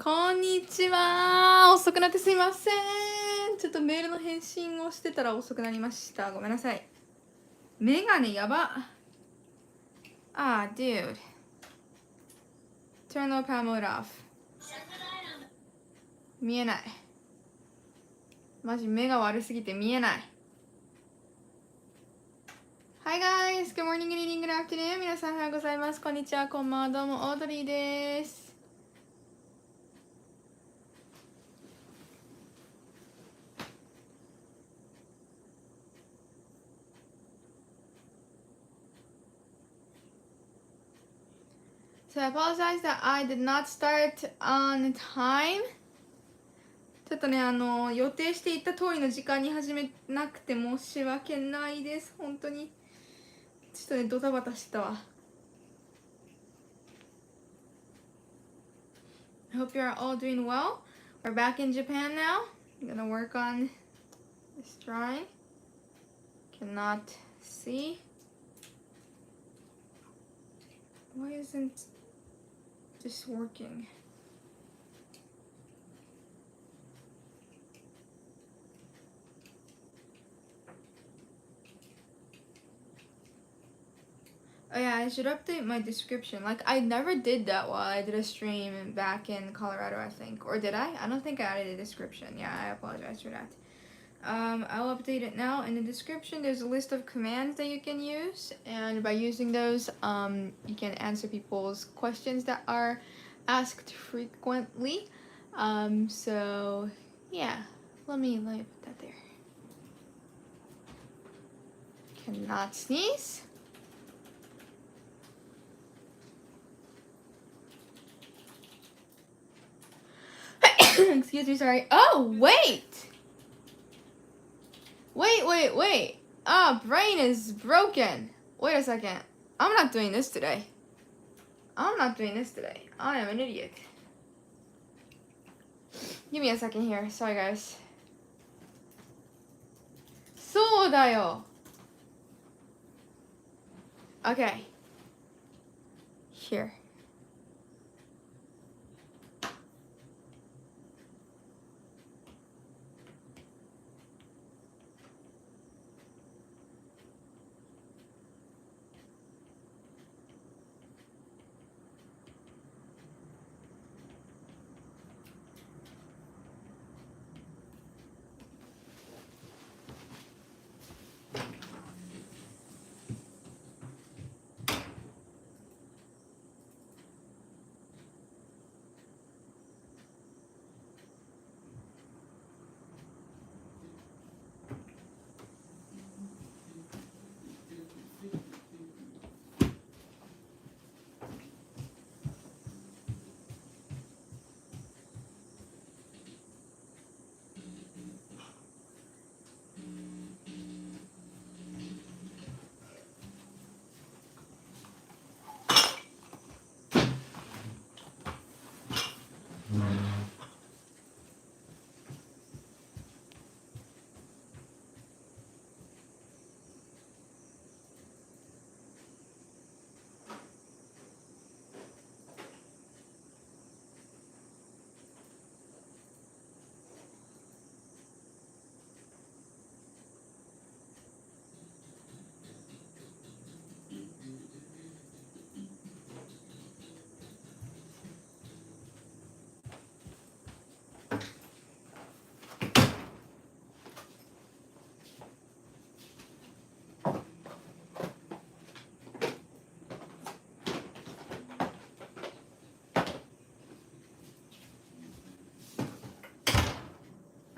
こんにちは。遅くなってすいません。ちょっとメールの返信をしてたら遅くなりました。ごめんなさい。メガネやば。dude. Turn the power mode off. 見えない。マジ目が悪すぎて見えない。Hi guys! Good morning, good evening, good afternoon. 皆さんおはようございます。こんにちは、こんばんは。どうも、オードリーです。So I apologize that I did not start on time. ちょっとね、予定していた通りの時間に始めなくて申し訳ないです。本当に。ちょっとね、ドタバタしてたわ。I hope you're all doing well. We're back in Japan now. I'm gonna work on this drawing. Cannot see. Why isn't this working? Oh yeah, I should update my description. Like, I never did that while I did a stream back in Colorado, I think. Or did I? I don't think I added a description. Yeah, I apologize for that. I'll update it now. In the description, there's a list of commands that you can use. And by using those, you can answer people's questions that are asked frequently. So, yeah. Let me put that there. Cannot sneeze. Excuse me, sorry. Oh, wait! Wait. Brain is broken. Wait a second. I'm not doing this today. I am an idiot. Give me a second here. Sorry, guys. そうだよ. Okay. Here.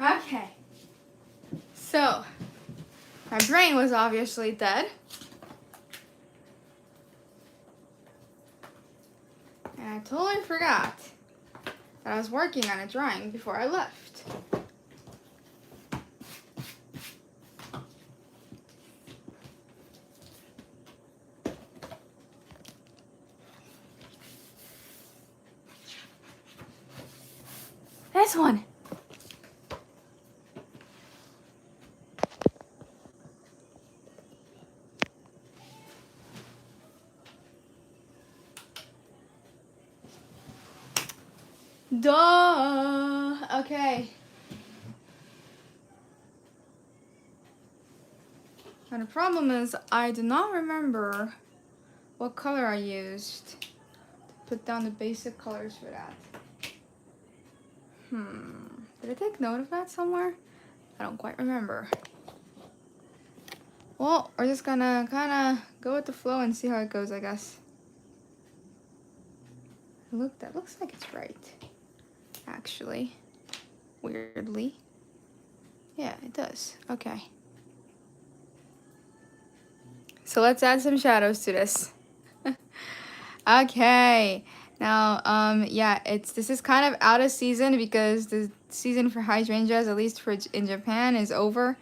Okay. So, my brain was obviously dead. And I totally forgot that I was working on a drawing before I left. This one. Duh. Okay. And the problem is I do not remember what color I used to put down the basic colors for that. Did I take note of that somewhere? I don't quite remember. Well, we're just gonna kind of go with the flow and see how it goes, I guess. Look, that looks like it's right. Actually. Weirdly. Yeah, it does. Okay. So let's add some shadows to this. Okay. Now, yeah, this is kind of out of season because the season for hydrangeas, at least in Japan, is over.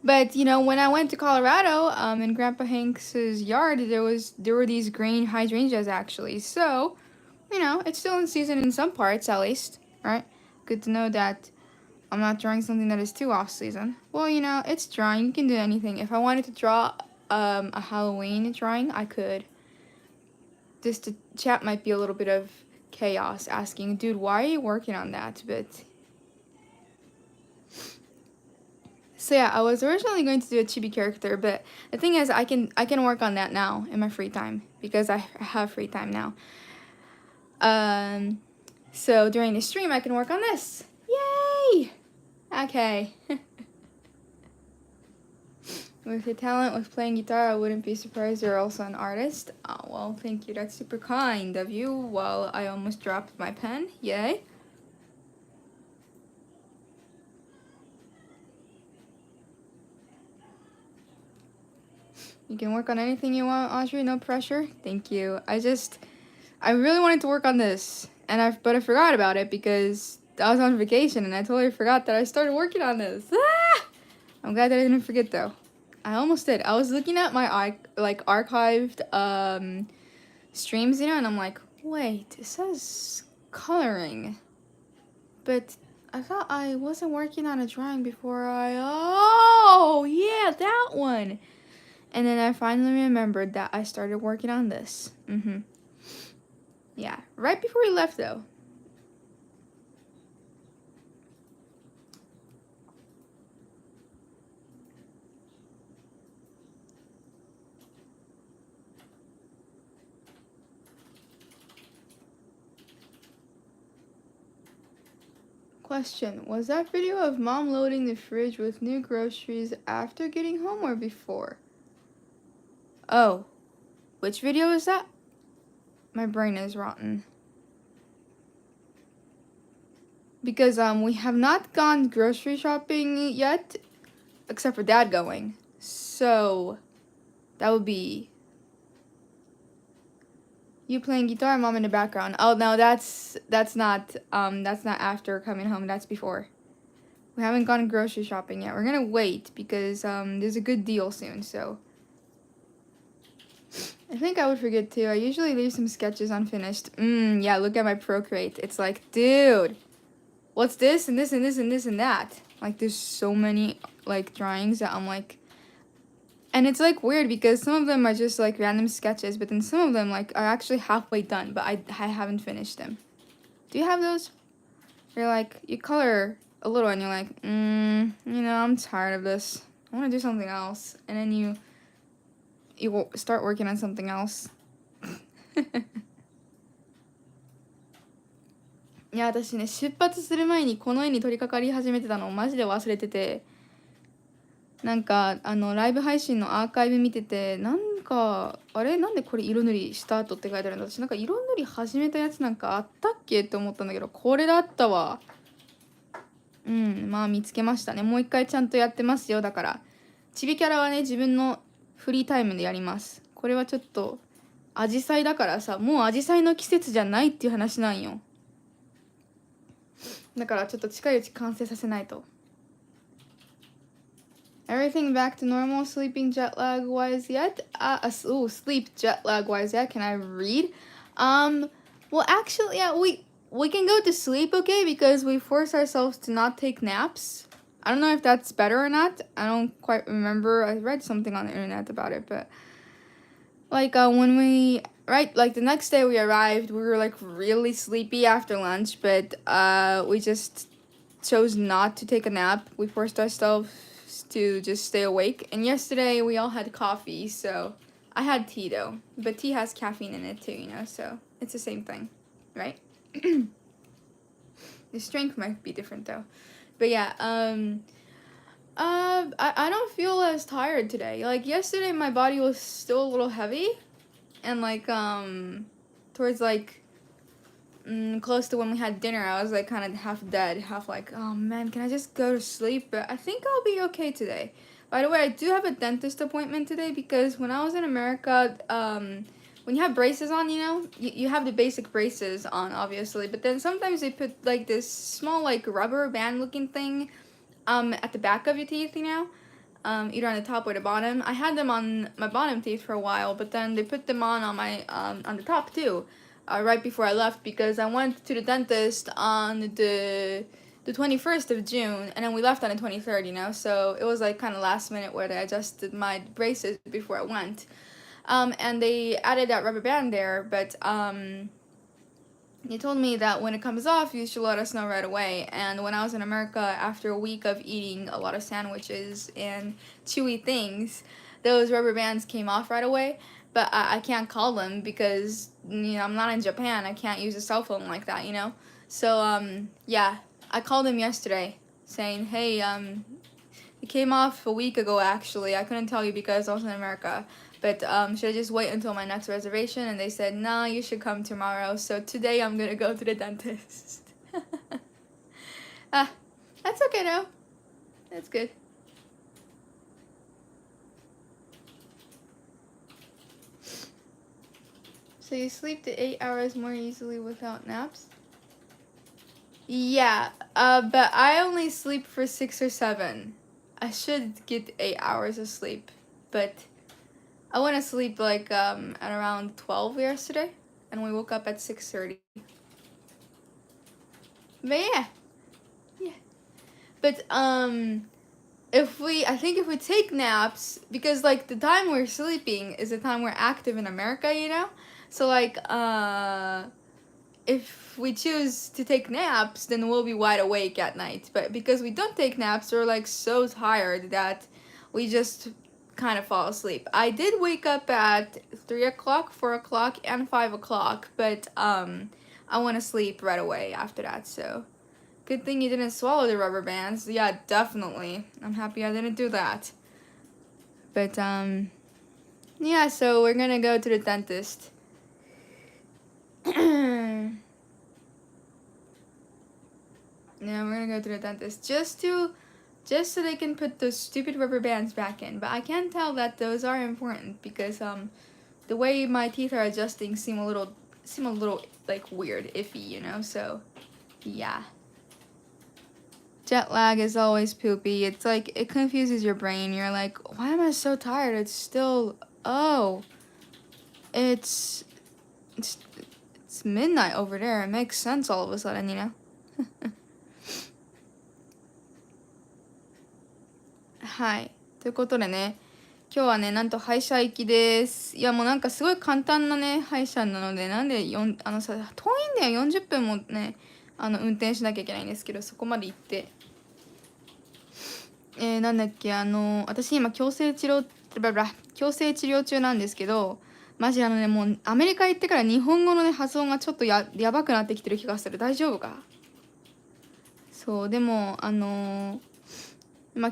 But you know, when I went to Colorado, in Grandpa Hanks's yard, there were these green hydrangeas actually. So, you know, it's still in season in some parts at least, right? Good to know that I'm not drawing something that is too off season. Well, you know, it's drawing. You can do anything. If I wanted to draw a Halloween drawing, I could. Just the chat might be a little bit of chaos, asking, dude, why are you working on that? But so yeah, I was originally going to do a chibi character, but the thing is, I can work on that now in my free time because I have free time now. So during the stream, I can work on this. Yay! Okay. With your talent with playing guitar, I wouldn't be surprised you're also an artist. Oh, well, thank you. That's super kind of you. Well, I almost dropped my pen. Yay. You can work on anything you want, Audrey. No pressure. Thank you. I really wanted to work on this, but I forgot about it because I was on vacation and I totally forgot that I started working on this. Ah! I'm glad that I didn't forget though. I almost did. I was looking at my archived streams, you know, and I'm like, wait, it says coloring, but I thought I wasn't working on a drawing before oh yeah, that one. And then I finally remembered that I started working on this. Yeah, right before we left though. Question, was that video of mom loading the fridge with new groceries after getting home or before? Oh, which video is that? My brain is rotten. Because we have not gone grocery shopping yet, except for Dad going. So that would be you playing guitar, Mom in the background. Oh no, that's not after coming home. That's before. We haven't gone grocery shopping yet. We're gonna wait because there's a good deal soon. So I think I would forget too. I usually leave some sketches unfinished. Yeah, look at my Procreate. It's like, dude, what's this and this and this and this and that? Like, there's so many like drawings that I'm like, and it's like weird because some of them are just like random sketches, but then some of them like are actually halfway done, but I haven't finished them. Do you have those? You're like, you color a little and you're like, you know, I'm tired of this. I want to do something else, and then you start working on something else. いや、私ね、出発する前にこの絵に取り掛かり始めてたのをマジで忘れてて、なんかライブ配信のアーカイブ見てて、なんかあれなんでこれ色塗りした後って書いてあるんだ。私なんか色塗り始めたやつなんかあったっけって思ったんだけど、これだったわ。まあ見つけましたね。もう一回ちゃんとやってますよ。だからちびキャラはね、自分のフリータイムでやります。これはちょっとアジサイだからさ、もうアジサイの季節じゃないっていう話なんよ。だからちょっと近いうち完成させないと。Everything back to normal, sleeping jet lag wise yet? Sleep jet lag wise yet? Can I read? Well actually, yeah, we can go to sleep, okay? Because we force ourselves to not take naps. I don't know if that's better or not. I don't quite remember. I read something on the internet about it, but like when we right, like the next day we arrived, we were like really sleepy after lunch, but we just chose not to take a nap. We forced ourselves to just stay awake. And yesterday we all had coffee, so I had tea though, but tea has caffeine in it too, you know, so it's the same thing, right? The strength might be different though. But yeah, I don't feel as tired today. Like yesterday my body was still a little heavy, and like towards like close to when we had dinner, I was like kind of half dead, half like, oh man, can I just go to sleep? But I think I'll be okay today. By the way, I do have a dentist appointment today because when I was in America, when you have braces on, you know, you have the basic braces on, obviously, but then sometimes they put like this small like rubber band looking thing at the back of your teeth, you know, either on the top or the bottom. I had them on my bottom teeth for a while, but then they put them on my on the top too, right before I left, because I went to the dentist on the 21st of June, and then we left on the 23rd, you know, so it was like kind of last minute where they adjusted my braces before I went. And they added that rubber band there, but they told me that when it comes off, you should let us know right away. And when I was in America, after a week of eating a lot of sandwiches and chewy things, those rubber bands came off right away. But I can't call them because, you know, I'm not in Japan. I can't use a cell phone like that, you know. So yeah, I called them yesterday saying, hey, it came off a week ago actually. I couldn't tell you because I was in America. But should I just wait until my next reservation? And they said, no, you should come tomorrow. So today I'm going to go to the dentist. That's okay though. That's good. So you sleep to 8 hours more easily without naps? Yeah, but I only sleep for 6 or 7. I should get 8 hours of sleep, but I went to sleep like at around 12 yesterday, and we woke up at 6:30. But yeah. But I think if we take naps, because like the time we're sleeping is the time we're active in America, you know. So like if we choose to take naps, then we'll be wide awake at night. But because we don't take naps, we're like so tired that we just kind of fall asleep. I did wake up at 3 o'clock, 4 o'clock, and 5 o'clock, but I want to sleep right away after that, so good thing you didn't swallow the rubber bands. Yeah, definitely. I'm happy I didn't do that. But yeah, so we're gonna go to the dentist. Yeah, we're gonna go to the dentist just so they can put those stupid rubber bands back in. But I can tell that those are important because the way my teeth are adjusting seem a little like weird, iffy, you know. So yeah, jet lag is always poopy. It's like it confuses your brain. You're like, why am I so tired? It's still it's midnight over there. It makes sense all of a sudden, you know. はい。ということでね、今日はね、なんと歯医者行きです。いや、もうなんかすごい簡単なね、歯医者なので、なんで遠いんだよ、40分もね、運転しなきゃいけないんですけど、そこまで行って。なんだっけ、私今強制治療中なんですけど、マジね、もうアメリカ行ってから日本語のね、発音がちょっとやばくなってきてる気がする。大丈夫か？そう、でも、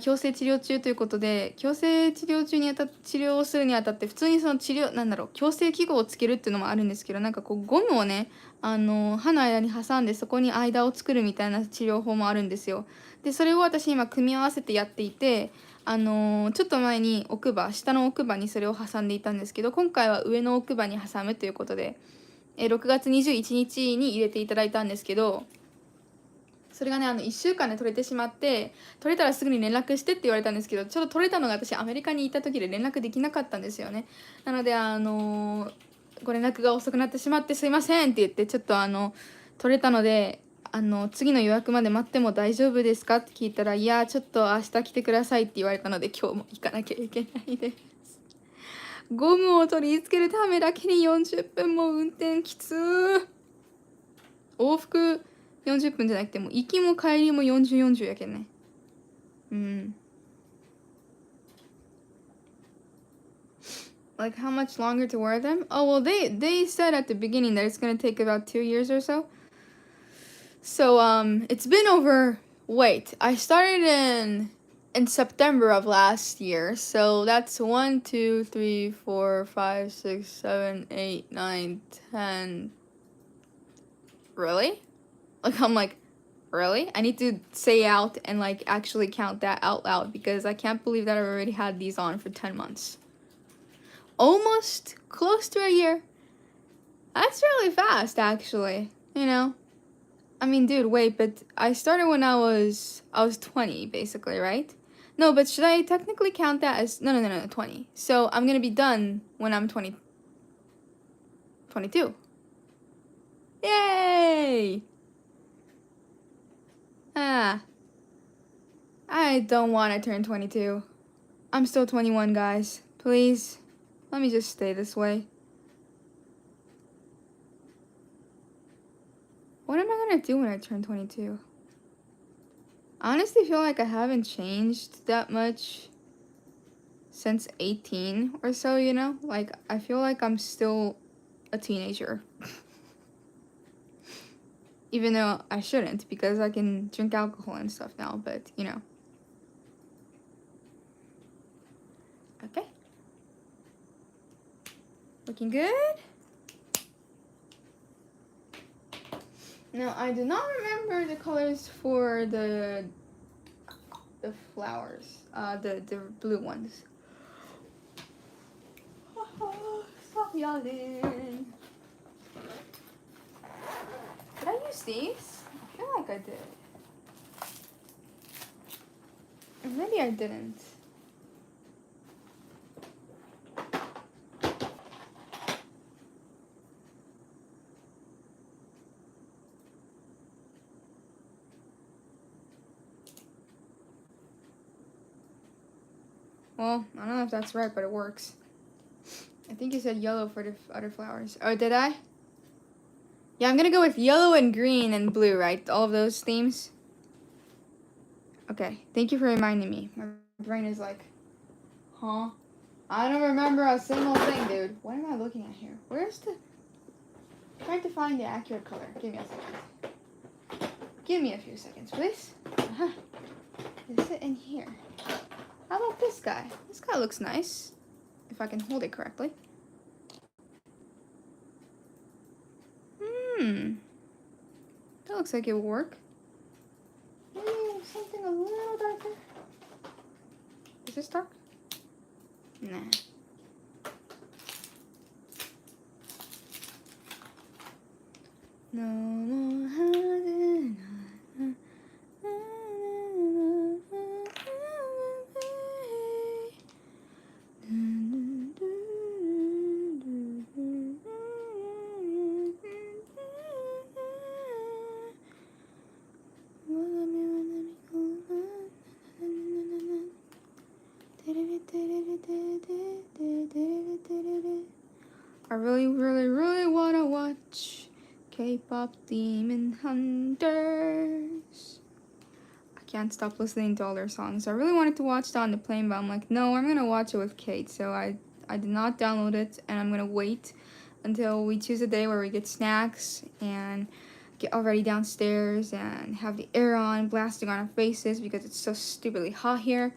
強制治療中ということで、強制治療をするにあたって、普通にその矯正器具をつけるっていうのもあるんですけど、なんかこう、ゴムをね、歯の間に挟んで、そこに間を作るみたいな治療法もあるんですよ。で、それを私今組み合わせてやっていて、ちょっと前に下の奥歯にそれを挟んでいたんですけど、今回は上の奥歯に挟むということで、6月21日に入れていただいたんですけど、それがね、1週間で取れてしまって、取れたらすぐに連絡してって言われたんですけど、ちょっと取れたのが私アメリカに行った時で連絡できなかったんですよね。なので、ご連絡が遅くなってしまってすいませんって言って、ちょっと取れたので、次の予約まで待っても大丈夫ですかって聞いたら、いや、ちょっと明日来てくださいって言われたので、今日も行かなきゃいけないです。ゴムを取り付けるためだけに40分も運転きつー。往復40分じゃなくても行きも帰りも40やけんね。Like how much longer to wear them? Oh well, they said at the beginning that it's gonna take about 2 years or so. So it's been over. Wait, I started in September of last year, so that's 1, 2, 3, 4, 5, 6, 7, 8, 9, 10. Really? Like I'm like, really? I need to say out and like actually count that out loud because I can't believe that I've already had these on for 10 months. Almost close to a year. That's really fast, actually. You know? I mean, dude, wait, but I started when I was 20, basically, right? No, but should I technically count that as... No, 20. So I'm gonna be done when I'm 22. Yay! I don't want to turn 22. I'm still 21, guys. Please. Let me just stay this way. What am I gonna do when I turn 22? I honestly feel like I haven't changed that much since 18 or so, you know? Like, I feel like I'm still a teenager. Even though I shouldn't, because I can drink alcohol and stuff now, but, you know. Okay. Looking good. Now, I do not remember the colors for the flowers, the blue ones. Stop yelling. Did I use these? I feel like I did. Or maybe I didn't. Well, I don't know if that's right, but it works. I think you said yellow for the other flowers. Oh, did I? Yeah, I'm gonna go with yellow and green and blue, right? All of those themes. Okay, thank you for reminding me. My brain is like, huh? I don't remember a single thing, dude. What am I looking at here? Where's the... I'm trying to find the accurate color. Give me a second. Give me a few seconds, please. Uh-huh. Is it in here? How about this guy? This guy looks nice. If I can hold it correctly. That looks like it will work. Maybe something a little darker. Is this dark? Nah. No more hiding. I really wanna watch K-pop Demon Hunters. I can't stop listening to all their songs. I really wanted to watch that on the plane, but I'm like, no, I'm gonna watch it with Kate. So I did not download it, and I'm gonna wait until we choose a day where we get snacks and get already downstairs and have the air on, blasting on our faces because it's so stupidly hot here.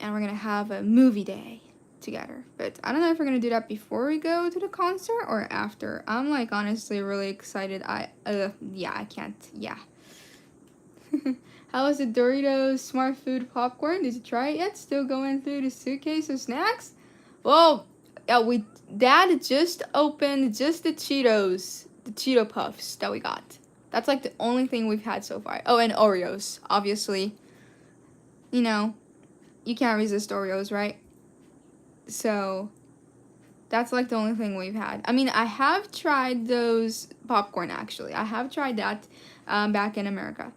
And we're gonna have a movie day together. But I don't know if we're gonna do that before we go to the concert or after. I'm like honestly really excited. I can't. How was the Doritos Smart Food popcorn? Did you try it yet? Still going through the suitcase of snacks? Well, yeah, Dad just opened just the Cheeto Puffs that we got. That's like the only thing we've had so far. Oh, and Oreos, obviously. You know, you can't resist Oreos, right? So that's like the only thing we've had. I mean, I have tried those popcorn, actually. I have tried that back in America.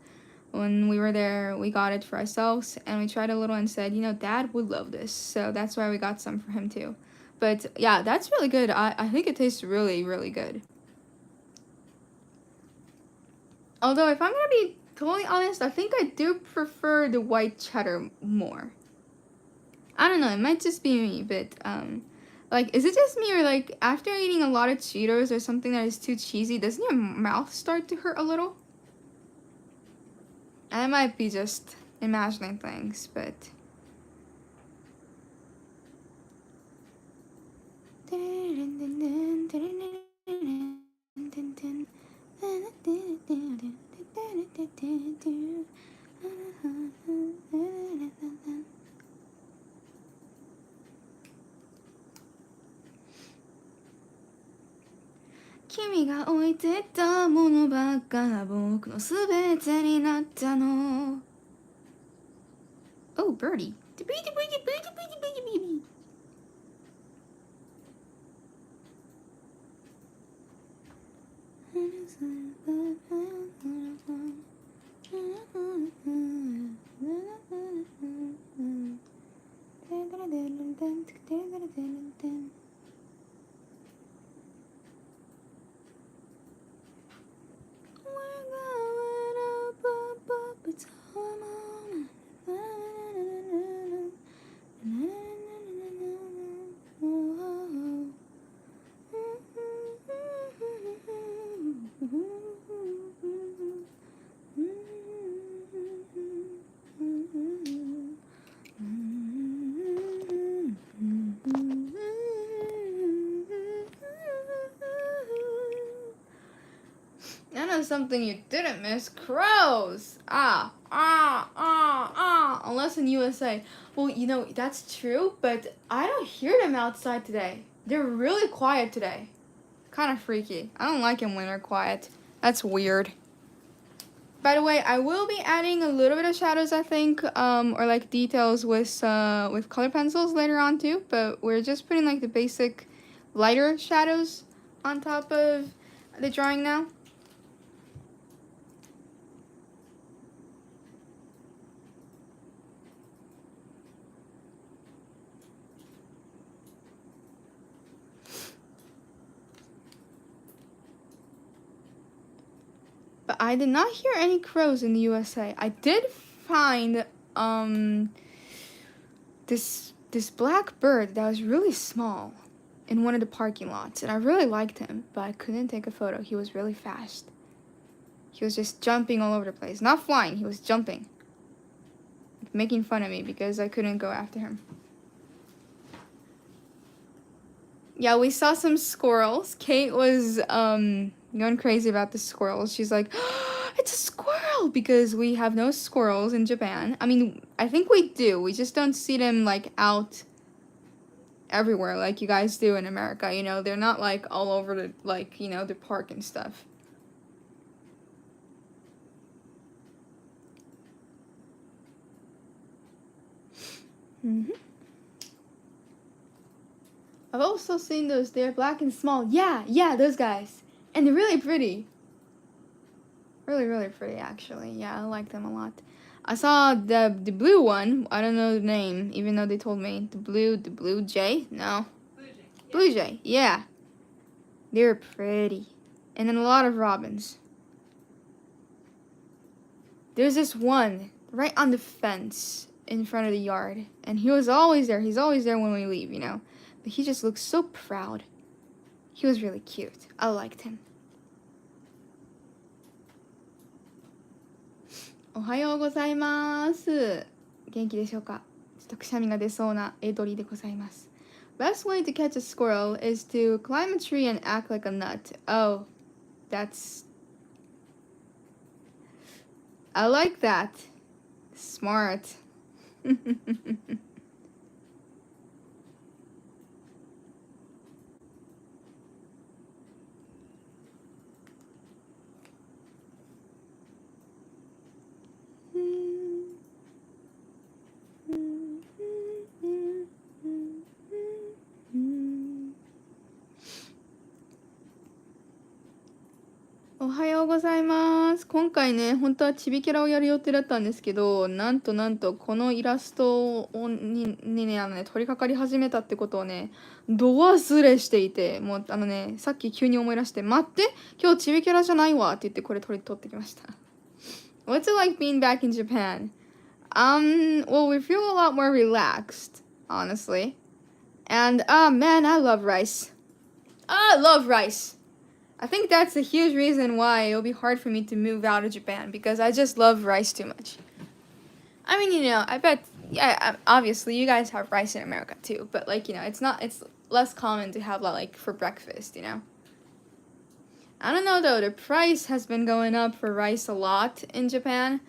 When we were there, we got it for ourselves, and we tried a little and said, you know, Dad would love this. So that's why we got some for him too. But yeah, that's really good. I think it tastes really, really good. Although, if I'm gonna be totally honest, I think I do prefer the white cheddar more. I don't know, it might just be me, but, like, is it just me, or, like, after eating a lot of Cheetos or something that is too cheesy, doesn't your mouth start to hurt a little? I might be just imagining things, but...君が置いてたものばっかが僕のすべてになったの。Oh, birdie. Something you didn't miss, crows. Unless in USA. Well, you know, that's true, but I don't hear them outside today. They're really quiet today. Kind of freaky. I don't like them when they're quiet. That's weird. By the way, I will be adding a little bit of shadows, I think, or like details with color pencils later on too, but we're just putting like the basic lighter shadows on top of the drawing now. But I did not hear any crows in the USA. I did find this black bird that was really small in one of the parking lots, and I really liked him, but I couldn't take a photo. He was really fast. He was just jumping all over the place. Not flying, he was jumping. Making fun of me because I couldn't go after him. Yeah, we saw some squirrels. Kate was going crazy about the squirrels. She's like, oh, it's a squirrel, because we have no squirrels in Japan. I mean, I think we do. We just don't see them like out everywhere like you guys do in America. You know, they're not like all over the, like, you know, the park and stuff. I've also seen those. They're black and small. Yeah, those guys. And they're really pretty. Really, really pretty, actually. Yeah, I like them a lot. I saw the blue one. I don't know the name, even though they told me. The blue jay? No. Blue jay, yeah. They're pretty. And then a lot of robins. There's this one right on the fence in front of the yard. And he was always there. He's always there when we leave, you know. But he just looked so proud. He was really cute. I liked him. おはようございます。元気でしょうか？ちょっとくしゃみが出そうな絵取りでございます。Best way to catch a squirrel is to climb a tree and act like a nut. Oh, that's... I like that. Smart. おはようございます。今回ね、本当はちびキャラをやる予定だったんですけど、なんとこのイラストにね、取り掛かり始めたってことをね、ど忘れしていて、もうさっき急に思い出して、待って、今日ちびキャラじゃないわって言ってこれ撮ってきました。What's it like being back in Japan? Well, we feel a lot more relaxed, honestly. And, man, I love rice. I love rice.I think that's a huge reason why it'll be hard for me to move out of Japan because I just love rice too much. I mean, I bet, yeah, obviously you guys have rice in America too, but it's less common to have that for breakfast. I don't know though, the price has been going up for rice a lot in Japan,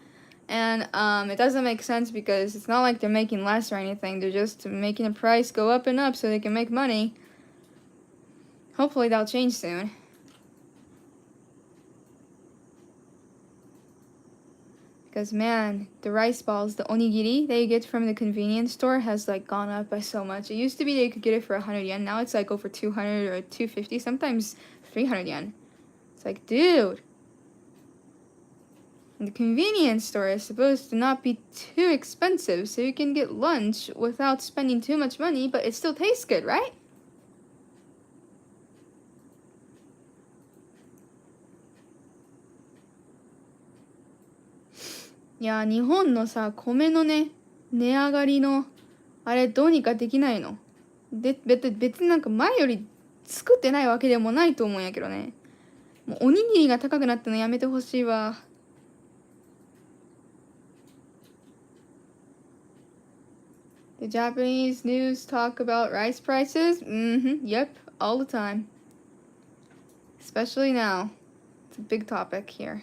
and it doesn't make sense because it's not like they're making less or anything, they're just making the price go up and up so they can make money. Hopefully that'll change soon.Because man, the rice balls, the onigiri that you get from the convenience store has gone up by so much. It used to be that you could get it for 100 yen. Now it's over 200 or 250, sometimes 300 yen. It's dude. And the convenience store is supposed to not be too expensive, so you can get lunch without spending too much money, but it still tastes good, right?いや、日本のさ、米のね、値上がりの、あれどうにかできないの？別に前より作ってないわけでもないと思うんやけどね。もうおにぎりが高くなったのやめてほしいわ。The Japanese news talk about rice prices? Yep, all the time. Especially now. It's a big topic here.Did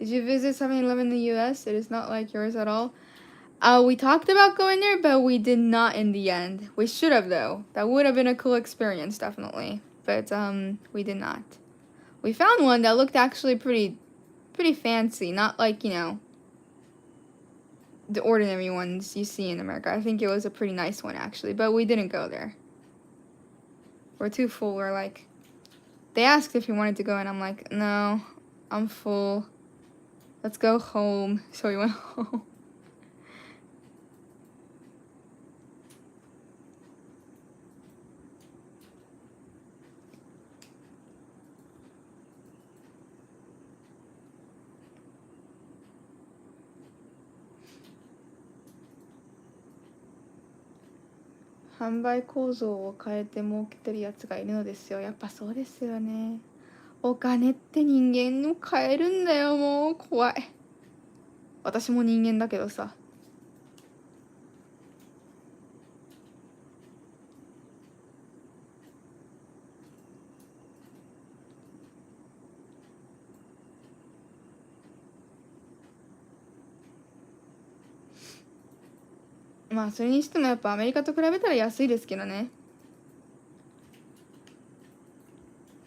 you visit 7-Eleven in the US? It is not like yours at all. We talked about going there, but we did not in the end. We should have though. That would have been a cool experience, definitely. But we did not. We found one that looked actually pretty fancy, not the ordinary ones you see in America. I think it was a pretty nice one actually, but we didn't go there. We're too full. They asked if we wanted to go and I'm like, no, I'm full.Let's go home. So we went home. 販売構造を変えて儲けてるやつがいるのですよ。やっぱそうですよね。お金って人間を変えるんだよ。もう怖い。私も人間だけどさ。まあそれにしてもやっぱアメリカと比べたら安いですけどね。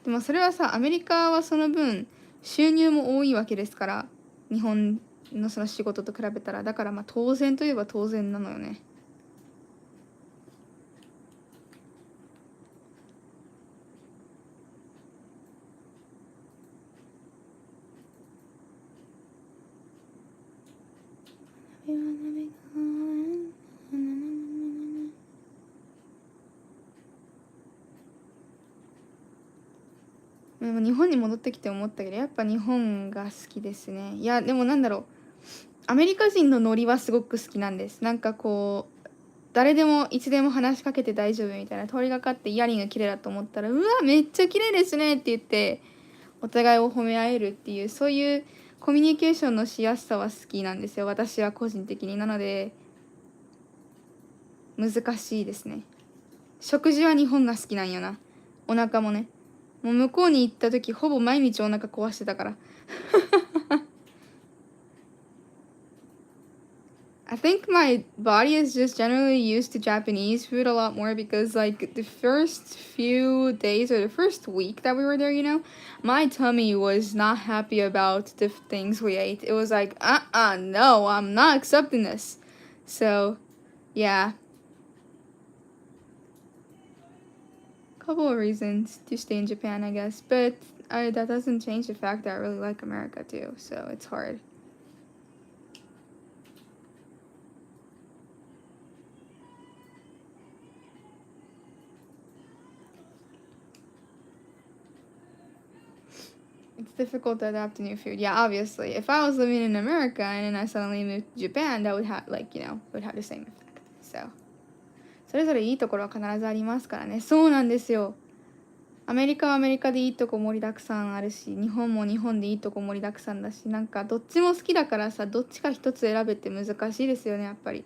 でもそれはさ、アメリカはその分収入も多いわけですから、日本のその仕事と比べたら、だからまあ当然といえば当然なのよね。でも日本に戻ってきて思ったけど、やっぱ日本が好きですね。いやでもアメリカ人のノリはすごく好きなんです。誰でもいつでも話しかけて大丈夫みたいな、通りがかってイヤリング綺麗だと思ったら、うわめっちゃ綺麗ですねって言ってお互いを褒め合えるっていう、そういうコミュニケーションのしやすさは好きなんですよ、私は個人的に。なので難しいですね。食事は日本が好きなんよな。お腹もね、もう向こうに行った時ほぼ毎日お腹壊してたからI think my body is just generally used to Japanese food a lot more because the first few days or the first week that we were there, my tummy was not happy about the things we ate. It was no, I'm not accepting this. So, yeah. Couple of reasons to stay in Japan, I guess. But that doesn't change the fact that I really like America too, so it's hard. It's difficult to adapt to new food. Yeah, obviously. If I was living in America and then I suddenly moved to Japan, that would have, like, you know, would have the same effect. So, それぞれいいところは必ずありますからね。そうなんですよ。アメリカはアメリカでいいとこ盛りだくさんあるし、日本も日本でいいとこ盛りだくさんだし、なんかどっちも好きだからさ、どっちか一つ選べって難しいですよね、やっぱり。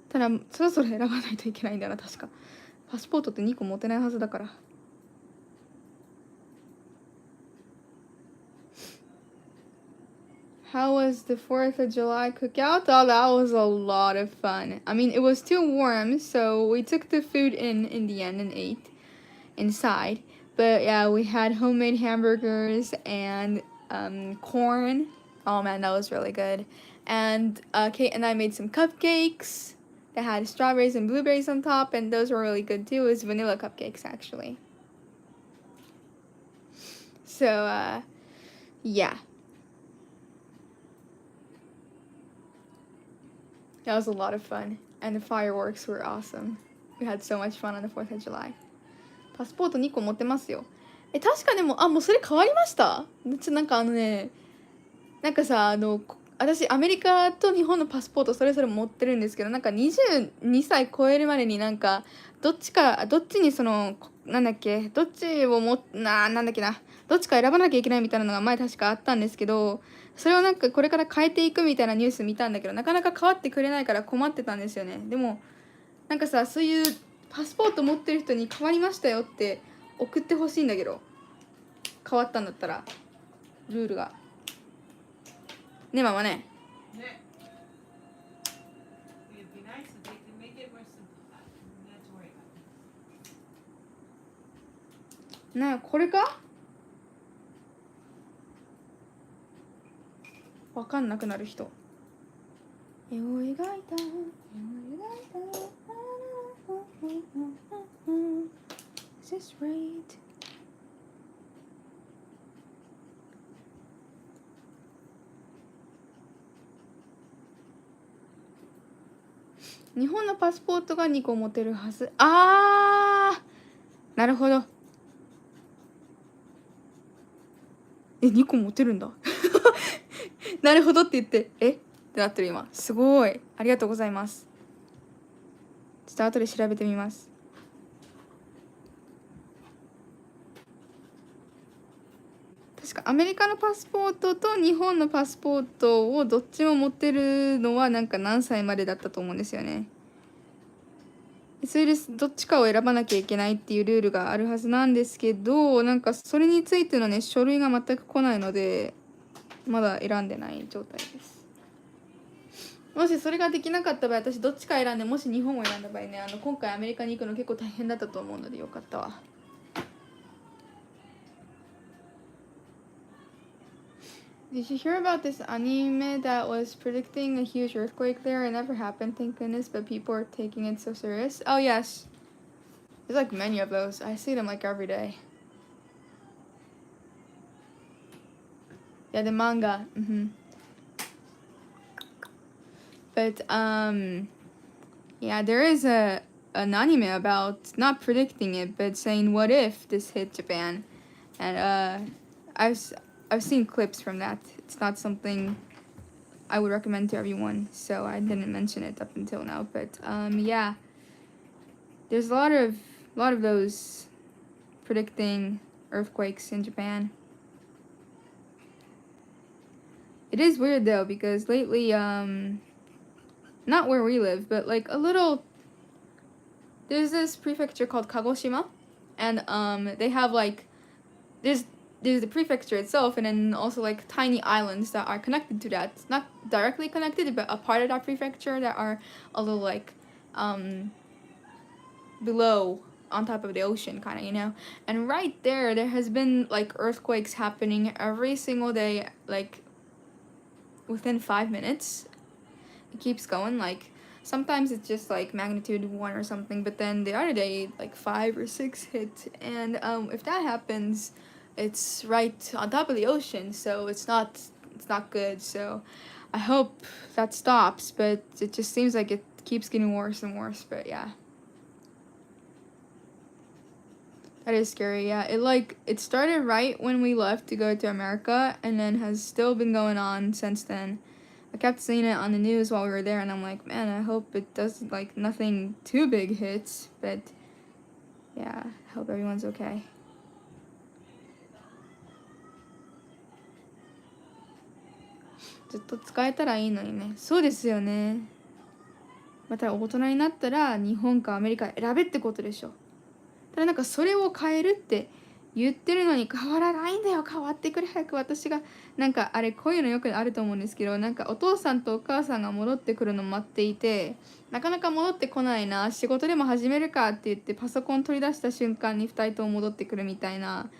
ただ、そろそろ選ばないといけないんだよな、確か。パスポートって2個持てないはずだから。How was the 4th of July cookout? Oh, that was a lot of fun. I mean, it was too warm, so we took the food in the end and ate inside. But yeah, we had homemade hamburgers and corn. Oh man, that was really good. And Kate and I made some cupcakes that had strawberries and blueberries on top, and those were really good too. It was vanilla cupcakes, actually. So, yeah. That was a lot of fun. And the fireworks were awesome. We had so much fun on the 4th of July. パスポート2個持ってますよ。確かでも、もうそれ変わりました？なんかなんかさ、私、アメリカと日本のパスポートそれぞれ持ってるんですけど、なんか22歳超えるまでになんか、どっちになんだっけ、どっちをなんだっけな、どっちか選ばなきゃいけないみたいなのが前確かあったんですけど、それをなんかこれから変えていくみたいなニュース見たんだけど、なかなか変わってくれないから困ってたんですよね。でも、なんかさ、そういうパスポート持ってる人に変わりましたよって送ってほしいんだけど、変わったんだったら、ルールが。ね、ママね。ね。なあ、これか？わかんなくなる人。絵を描いた。Is this right? 日本のパスポートが2個持てるはず。なるほど。2個持てるんだ。なるほどって言って、ってなってる今。すごい。ありがとうございます。ちょっと後で調べてみます。確かアメリカのパスポートと日本のパスポートをどっちも持ってるのはなんか何歳までだったと思うんですよね。それでどっちかを選ばなきゃいけないっていうルールがあるはずなんですけど、なんかそれについてのね、書類が全く来ないので、まだ選んでない状態です。もしそれができなかった場合、私どっちか選んで、もし日本を選んだ場合ね、今回アメリカに行くの結構大変だったと思うのでよかったわ。Did you hear about this anime that was predicting a huge earthquake there? It never happened, thank goodness, but people are taking it so serious. Oh, yes. There's like many of those. I see them like every day. Yeah, the manga. But, yeah, there is an anime about not predicting it, but saying what if this hit Japan. And, I've seen clips from that. It's not something I would recommend to everyone, so I didn't mention it up until now. But yeah, there's a lot of those predicting earthquakes in Japan. It is weird though, because lately, not where we live, but like there's this prefecture called Kagoshima, and they have like there's the prefecture itself, and then also like tiny islands that are connected to that. Not directly connected, but a part of that prefecture that are a little like below, on top of the ocean, kind of, you know. And right there has been like earthquakes happening every single day, like within 5 minutes. It keeps going. Like sometimes it's just like magnitude 1 or something, but then the other day like 5 or 6 hit. And if that happens, it's right on top of the ocean, so it's not good. So I hope that stops, but it just seems like it keeps getting worse and worse. But yeah, that is scary. Yeah, it started right when we left to go to America, and then has still been going on since then. I kept seeing it on the news while we were there, and I'm like, man, I hope it doesn't, like, nothing too big hits. But yeah, I hope everyone's okay. ずっと使えたらいいのにね。そうですよね。また大人になったら日本かアメリカ選べってことでしょ。ただなんかそれを変えるって言ってるのに変わらないんだよ、変わってくれ早く。私がなんかあれこういうのよくあると思うんですけど、なんかお父さんとお母さんが戻ってくるの待っていて、なかなか戻ってこないな、仕事でも始めるかって言ってパソコン取り出した瞬間に2人とも戻ってくるみたいな、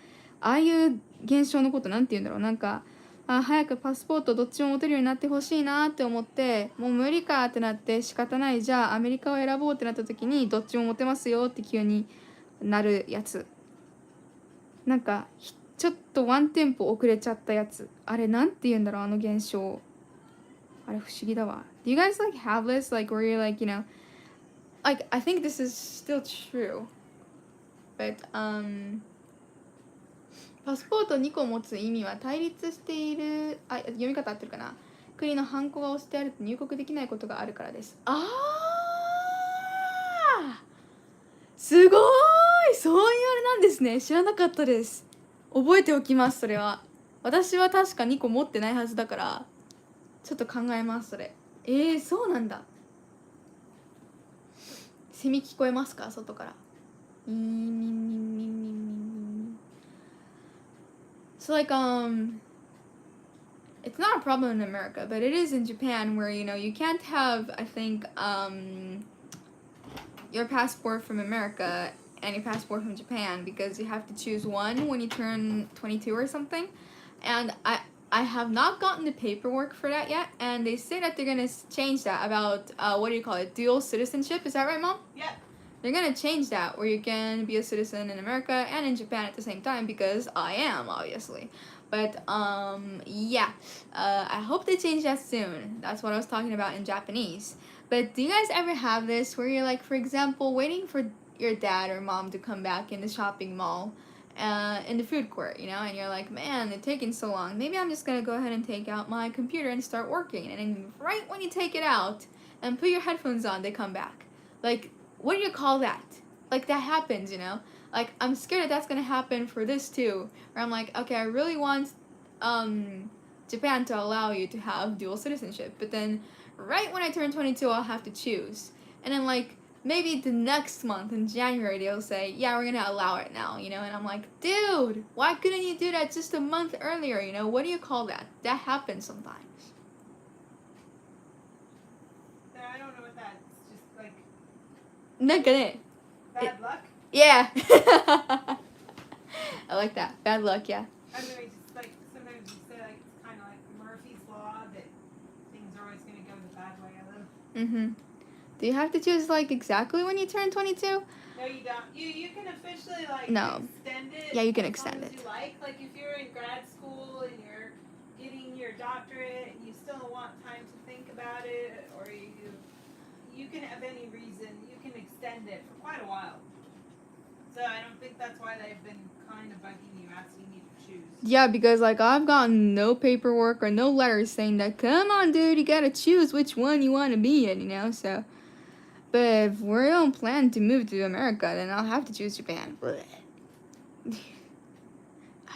ああいう現象のことなんて言うんだろう。なんか早くパスポートどっちも持てるようになってほしいなって思って、もう無理かってなって仕方ない、じゃあアメリカを選ぼうってなった時にどっちも持てますよって急になるやつ。なんかちょっとワンテンポ遅れちゃったやつ。あれなんて言うんだろう、あの現象。あれ不思議だわ。Do you guys like have this like where you're like, you know, like I think this is still true, butパスポート2個持つ意味は対立している、読み方合ってるかな、国のハンコが押してあると入国できないことがあるからです。すごい、そういうあれなんですね。知らなかったです。覚えておきます。それは私は確か2個持ってないはずだからちょっと考えます。それそうなんだ。セミ聞こえますか、外から。So like it's not a problem in America, but it is in Japan where, you know, you can't have, I think, your passport from America and your passport from Japan because you have to choose one when you turn 22 or something. And I have not gotten the paperwork for that yet, and they say that they're gonna change that about what do you call it, dual citizenship, is that right, Mom? Yep. They're gonna change that where you can be a citizen in America and in Japan at the same time, because I am, obviously. But yeah, I hope they change that soon. That's what I was talking about in Japanese. But do you guys ever have this where you're like, for example, waiting for your dad or mom to come back in the shopping mall, in the food court, you know, and you're like, man, they're taking so long. Maybe I'm just gonna go ahead and take out my computer and start working. And then right when you take it out and put your headphones on, they come back. Like, what do you call that? Like, that happens, you know? Like, I'm scared that that's gonna happen for this too. Where I'm like, okay, I really want Japan to allow you to have dual citizenship, but then right when I turn 22, I'll have to choose. And then like maybe the next month in January they'll say, yeah, we're gonna allow it now, you know? And I'm like, dude, why couldn't you do that just a month earlier, you know? What do you call that? That happens sometimes. I don't know what that is. Just like なんかね、 bad luck? Yeah. I like that. Bad luck, yeah. I mean, just like sometimes you say like it's kind of like Murphy's Law that things are always going to go the bad way of them. Mm-hmm. Do you have to choose like exactly when you turn 22? No, you don't. You can officially like extend it. Yeah, you can as extend long as it. you like if you're in grad school and you're getting your doctorate and you still want time to think about it, or you can have any reason you can extend it for quite a while. So I don't think that's why they've been kind of bugging you, asking you to choose. Yeah, because like I've gotten no paperwork or no letters saying that, come on, dude, you gotta choose which one you want to be in, you know? So, but if we don't plan to move to America, then I'll have to choose Japan. I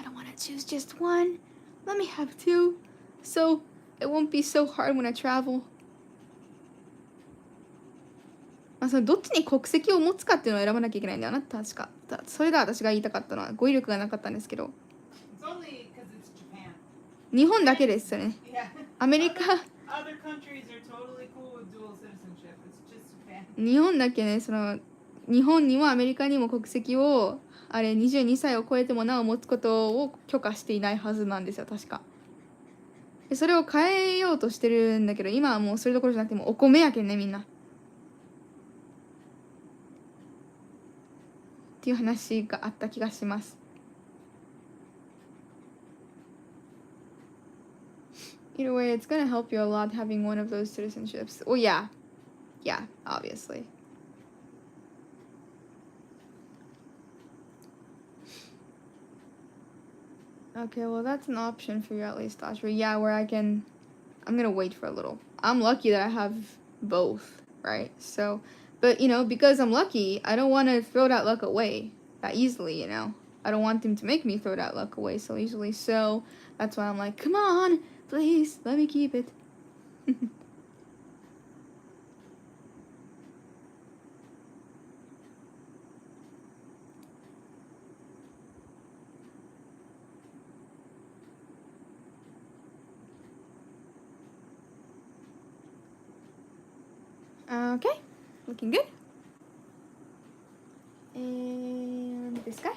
don't want to choose just one. Let me have two, so it won't be so hard when I travel. そのどっちに国籍を持つかっていうのを選ばなきゃいけないんだよな、確か。それだ、私が言いたかったのは。語彙力がなかったんですけど。It's only because it's Japan. 日本だけですよね。Yeah. アメリカ Other countries are totally cool with dual citizenship. It's just Japan. 日本だけね、日本にもアメリカにも国籍をあれ22歳を超えてもなお持つことを許可していないはずなんですよ、確か。でそれを変えようとしてるんだけど、今はもうそれどころじゃなくてもうお米やけんね、みんな。っていう話があった気がします。Either way, it's gonna help you a lot having one of those citizenships. Well, yeah, obviously. Okay, well that's an option for you at least, Ashra. Yeah, where I'm gonna wait for a little. I'm lucky that I have both, right? So, but because I'm lucky, I don't want to throw that luck away that easily, I don't want them to make me throw that luck away so easily. So that's why I'm like, come on, please, let me keep it. Okay, looking good. And this guy.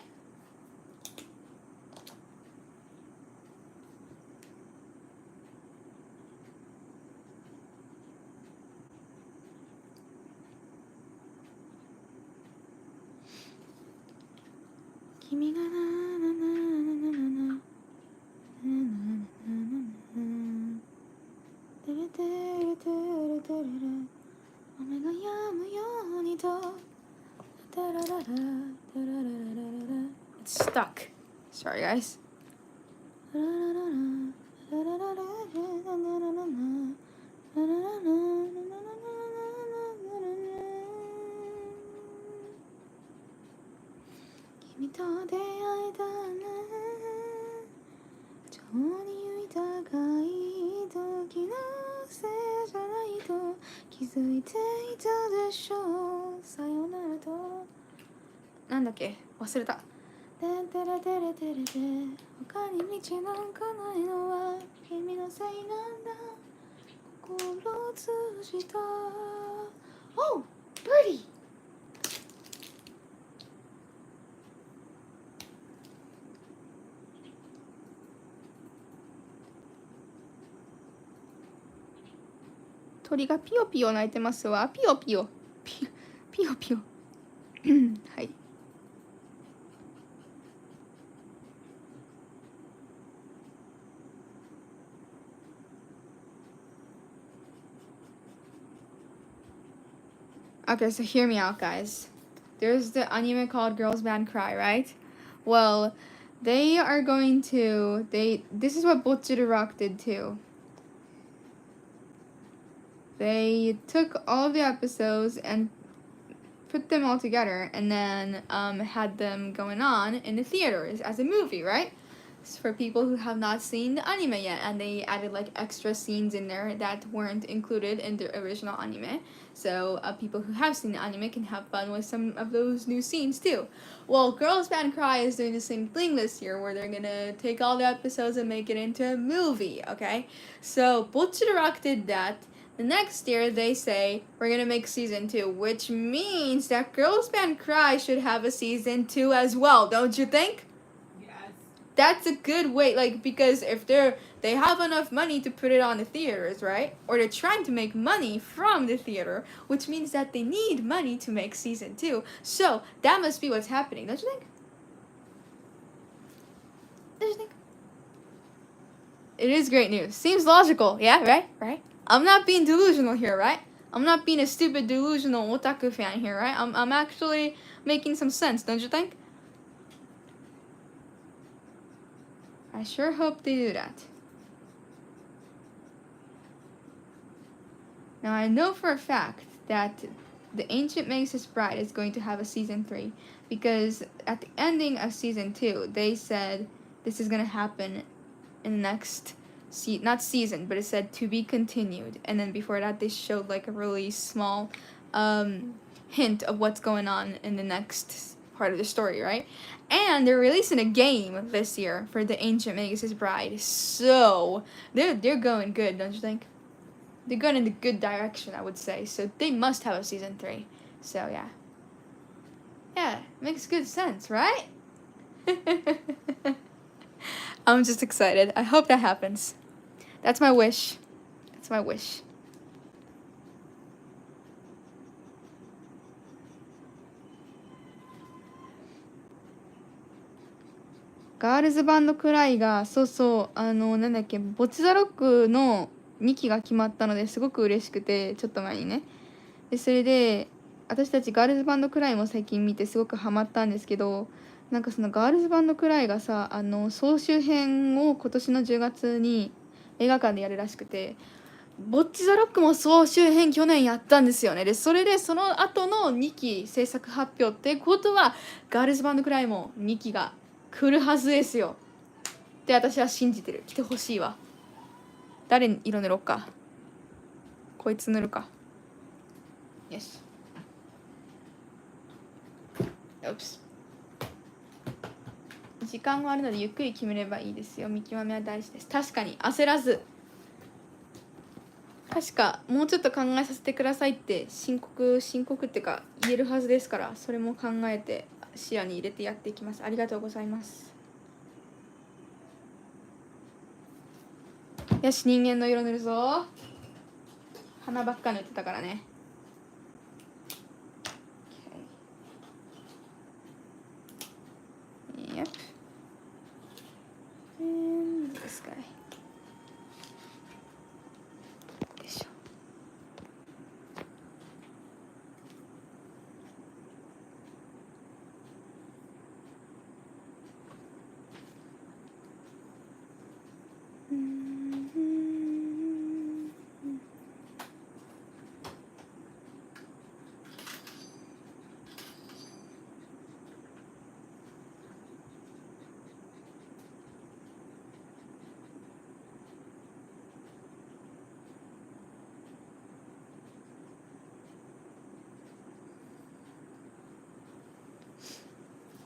It's stuck. Sorry, guys.なんだっけ忘れた。他に道なんかないのは君のせいなんだ心を通じた Oh! Birdie!鳥がピヨピヨ鳴いてますわ。ピヨピヨ。ピヨピヨ。はい。Okay, so hear me out, guys. There's the anime called Girls Band Cry, right? Well, they are going to... This is what Bocchiru Rock did too. They took all of the episodes and put them all together and then had them going on in the theaters as a movie, right? It's for people who have not seen the anime yet, and they added like extra scenes in there that weren't included in the original anime. So people who have seen the anime can have fun with some of those new scenes too. Well, Girls Band Cry is doing the same thing this year, where they're gonna take all the episodes and make it into a movie, okay? So Bocchiru Rock did that. The next year, they say, we're gonna make season 2, which means that Girls Band Cry should have a season 2 as well, don't you think? Yes. That's a good way, like, because if they have enough money to put it on the theaters, right? Or they're trying to make money from the theater, which means that they need money to make season 2. So, that must be what's happening, don't you think? Don't you think? It is great news. Seems logical, yeah, right? I'm not being delusional here, right? I'm not being a stupid delusional otaku fan here, right? I'm actually making some sense, don't you think? I sure hope they do that. Now I know for a fact that The Ancient Magus' Bride is going to have a season 3 because at the ending of season 2, they said this is going to happen in the next not season, but it said to be continued, and then before that they showed like a really small hint of what's going on in the next part of the story, right? And they're releasing a game this year for The Ancient Magus' Bride, so they're going good, don't you think? They're going in the good direction, I would say, so they must have a season 3. So yeah, makes good sense, right? I'm just excited. I hope that happens. That's my wish. That's my wish. ガールズバンドくらいが、そうそう、なんだっけ、ボッチザロックの2期が決まったのですごく嬉しくて、ちょっと前にね。で、それで、私たちガールズバンドくらいも最近見てすごくハマったんですけど、なんかそのガールズバンドくらいがさ、総集編を今年の10月に映画館でやるらしくて、ボッチザロックも総集編去年やったんですよね。で、それでその後の2期制作発表ってことは、ガールズバンドくらいも2期が来るはずですよ。で、私は信じてる。来てほしいわ。誰に色塗ろうか。こいつ塗るか。よし。Oops。時間があるのでゆっくり決めればいいですよ。見極めは大事です。確かに焦らず。確かもうちょっと考えさせてくださいって申告っていうか言えるはずですから、それも考えて視野に入れてやっていきます。ありがとうございます。よし、人間の色塗るぞ。鼻ばっか塗ってたからね。Yep. And this guy. よいしょ。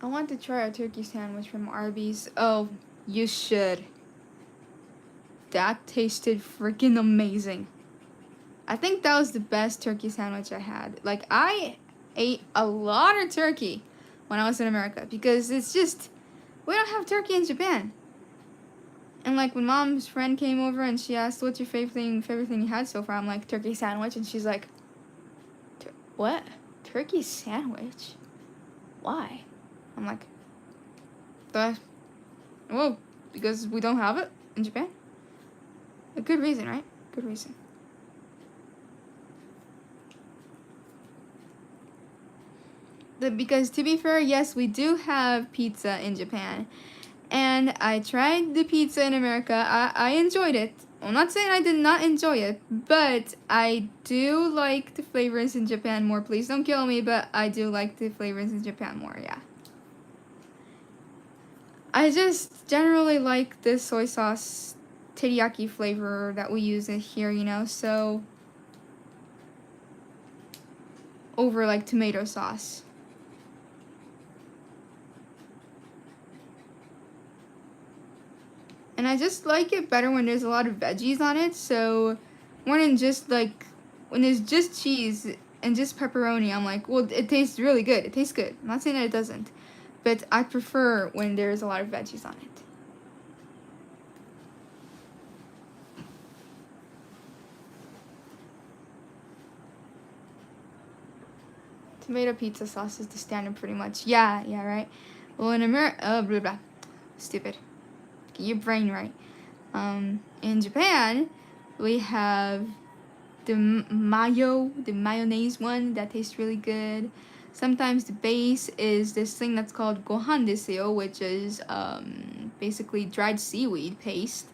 I want to try a turkey sandwich from Arby's. Oh, you should. That tasted freaking amazing. I think that was the best turkey sandwich I had. Like, I ate a lot of turkey when I was in America because it's just, we don't have turkey in Japan. And like when mom's friend came over and she asked, what's your favorite thing you had so far? I'm like, turkey sandwich. And she's like, what? Turkey sandwich? Why? I'm like, well, because we don't have it in Japan. A good reason, right? Good reason. Because to be fair, yes, we do have pizza in Japan. And I tried the pizza in America. I enjoyed it. I'm not saying I did not enjoy it, but I do like the flavors in Japan more. Please don't kill me, but I do like the flavors in Japan more, yeah. I just generally like the soy sauce teriyaki flavor that we use in here, you know, so over like tomato sauce. And I just like it better when there's a lot of veggies on it, so when there's just cheese and just pepperoni, I'm like, well, it tastes really good. It tastes good. I'm not saying that it doesn't, but I prefer when there's a lot of veggies on it. Tomato pizza sauce is the standard pretty much. Yeah, right. Well, in America, blah, blah. Stupid. Get your brain right. In Japan, we have the mayonnaise one that tastes really good. Sometimes the base is this thing that's called gohan desu, which is basically dried seaweed paste.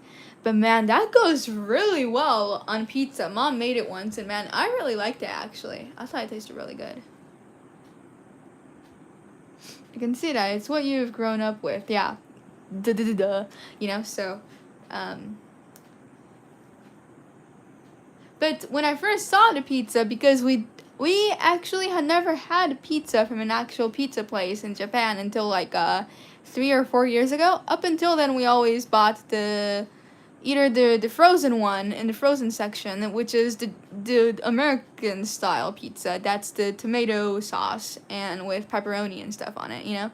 But man, that goes really well on pizza. Mom made it once, and man, I really liked it actually. I thought it tasted really good. You can see that it's what you've grown up with, yeah. You know, so but when I first saw the pizza, because we actually had never had pizza from an actual pizza place in Japan until like 3 or 4 years ago. Up until then, we always bought either the frozen one in the frozen section, which is the American style pizza. That's the tomato sauce and with pepperoni and stuff on it, you know.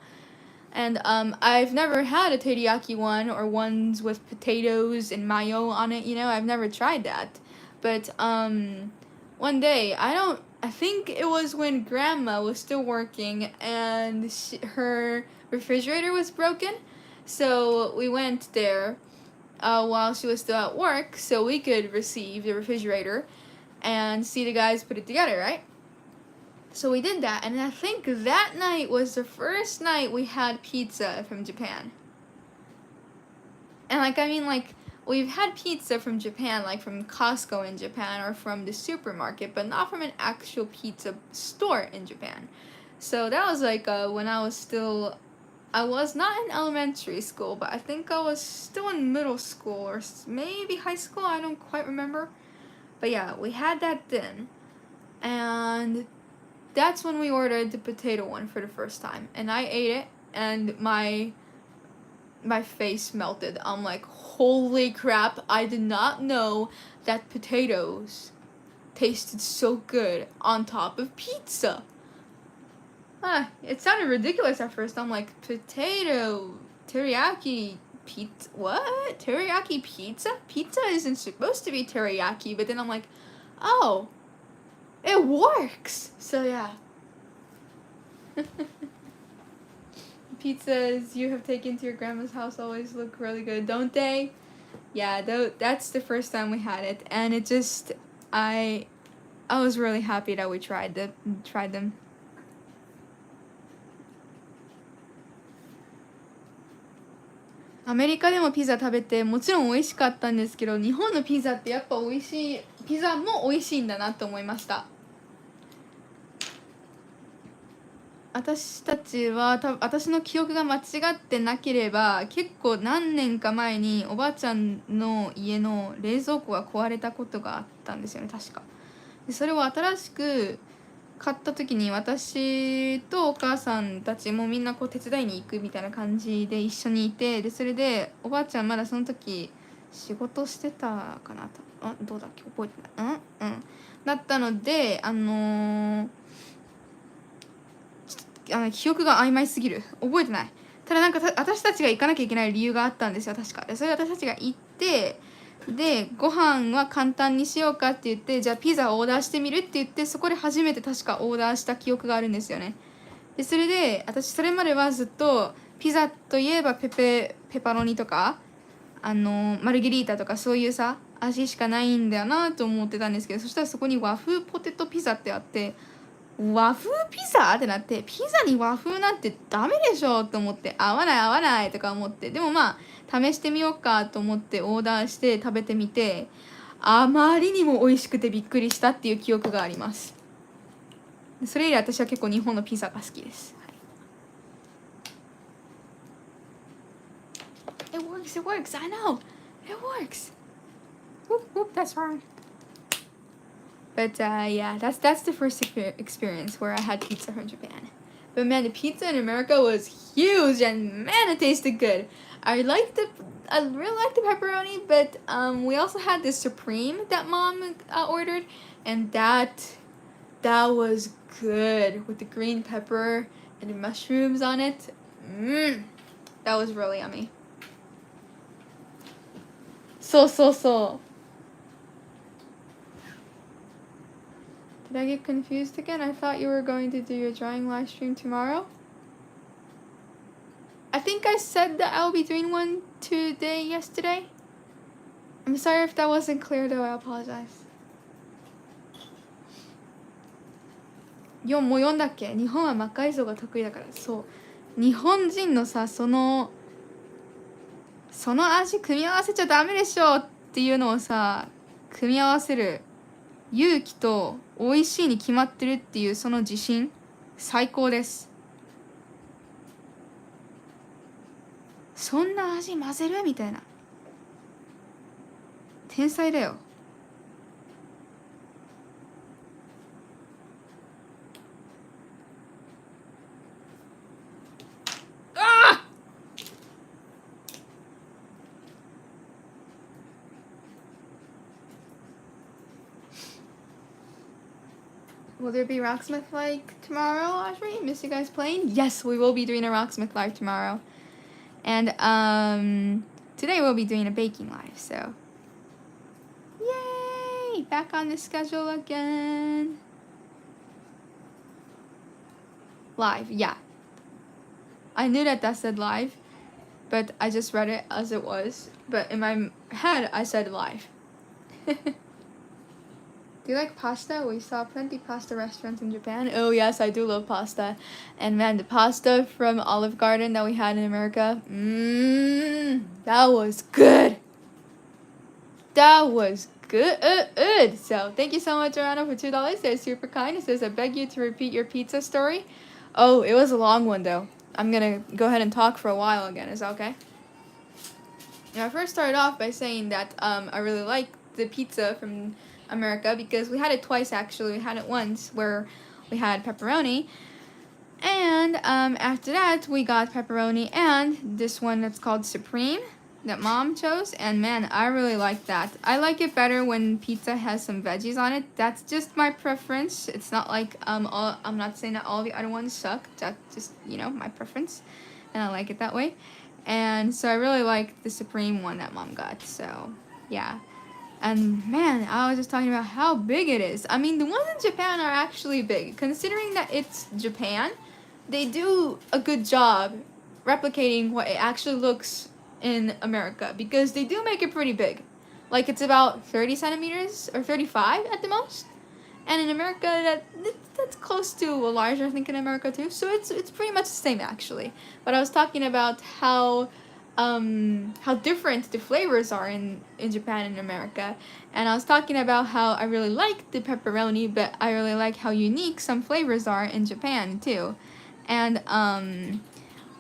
And I've never had a teriyaki one or ones with potatoes and mayo on it, you know. I've never tried that. But one day, I think it was when Grandma was still working and her refrigerator was broken. So we went there while she was still at work so we could receive the refrigerator and see the guys put it together, right? So we did that, and I think that night was the first night we had pizza from Japan. And like, I mean, like, we've had pizza from Japan, like from Costco in Japan or from the supermarket, but not from an actual pizza store in Japan. So that was like when I was not in elementary school, but I think I was still in middle school or maybe high school, I don't quite remember. But yeah, we had that then. And that's when we ordered the potato one for the first time. And I ate it, and my face melted. I'm like, holy crap, I did not know that potatoes tasted so good on top of pizza. It sounded ridiculous at first. I'm like, potato, teriyaki, pizza, what? Teriyaki pizza? Pizza isn't supposed to be teriyaki, but then I'm like, oh, it works! So yeah. Pizzas you have taken to your grandma's house always look really good, don't they? Yeah, that's the first time we had it, and it just, I was really happy that we tried them. アメリカでもピザ食べてもちろん美味しかったんですけど、日本のピザってやっぱ美味しい、ピザも美味しいんだなと思いました。私たちは私の記憶が間違ってなければ結構何年か前におばあちゃんの家の冷蔵庫が壊れたことがあったんですよね、確か。でそれを新しく買った時に私とお母さんたちもみんなこう手伝いに行くみたいな感じで一緒にいて、でそれでおばあちゃんまだその時仕事してたかな、どうだっけ覚えてない、だったので記憶が曖昧すぎる、覚えてない。ただなんか私たちが行かなきゃいけない理由があったんですよ、確か。でそれで私たちが行って、でご飯は簡単にしようかって言って、じゃあピザをオーダーしてみるって言って、そこで初めて確かオーダーした記憶があるんですよね。でそれで私それまではずっとピザといえばペパロニとかマルゲリータとかそういうさ味しかないんだよなと思ってたんですけど、そしたらそこに和風ポテトピザってあって、和風ピザってなって、ピザに和風なんてダメでしょと思って、合わないとか思って、でもまあ試してみようかと思ってオーダーして食べてみて、あまりにも美味しくてびっくりしたっていう記憶があります。それ以来私は結構日本のピザが好きです、はい、It works, I know, it works. Whoop, that's fine. But yeah, that's the first experience where I had pizza from Japan. But man, the pizza in America was huge, and man, it tasted good. I really liked the pepperoni, but we also had the supreme that mom ordered, and that was good with the green pepper and the mushrooms on it. That was really yummy. So. Did I get confused again? I thought you were going to do your drawing live stream tomorrow. I think I said that I'll be doing one yesterday. I'm sorry if that wasn't clear though, I apologize. もう読んだっけ？日本は魔改造が得意だから。そう。日本人のさ、その味組み合わせちゃダメでしょっていうのをさ、組み合わせる勇気と美味しいに決まってるっていうその自信、最高です。そんな味混ぜるみたいな。天才だよ。Will there be Rocksmith like tomorrow, Audrey? Miss you guys playing? Yes, we will be doing a Rocksmith live tomorrow. And today we'll be doing a baking live, so yay! Back on the schedule again. Live, yeah. I knew that said live but I just read it as it was. But in my head, I said live. Do you like pasta? We saw plenty pasta restaurants in Japan. Oh yes, I do love pasta. And man, the pasta from Olive Garden that we had in America, that was good. That was good. So thank you so much, Arana, for $2. That's super kind. It says, I beg you to repeat your pizza story. Oh, it was a long one though. I'm gonna go ahead and talk for a while again. Is that okay? Now, I first started off by saying that I really like the pizza from America because we had it twice actually. We had it once where we had pepperoni, and after that we got pepperoni and this one that's called Supreme that Mom chose, and man, I really like that. I like it better when pizza has some veggies on it. That's just my preference. It's not like I'm not saying that all the other ones suck. That's just, you know, my preference, and I like it that way. And so I really like the Supreme one that Mom got. So yeah. And man, I was just talking about how big it is. I mean, the ones in Japan are actually big. Considering that it's Japan, they do a good job replicating what it actually looks in America, because they do make it pretty big. Like, it's about 30 centimeters or 35 at the most. And in America, that's close to a larger, I think, in America too. So it's pretty much the same actually. But I was talking about how different the flavors are in Japan and America. And I was talking about how I really like the pepperoni, but I really like how unique some flavors are in Japan too. And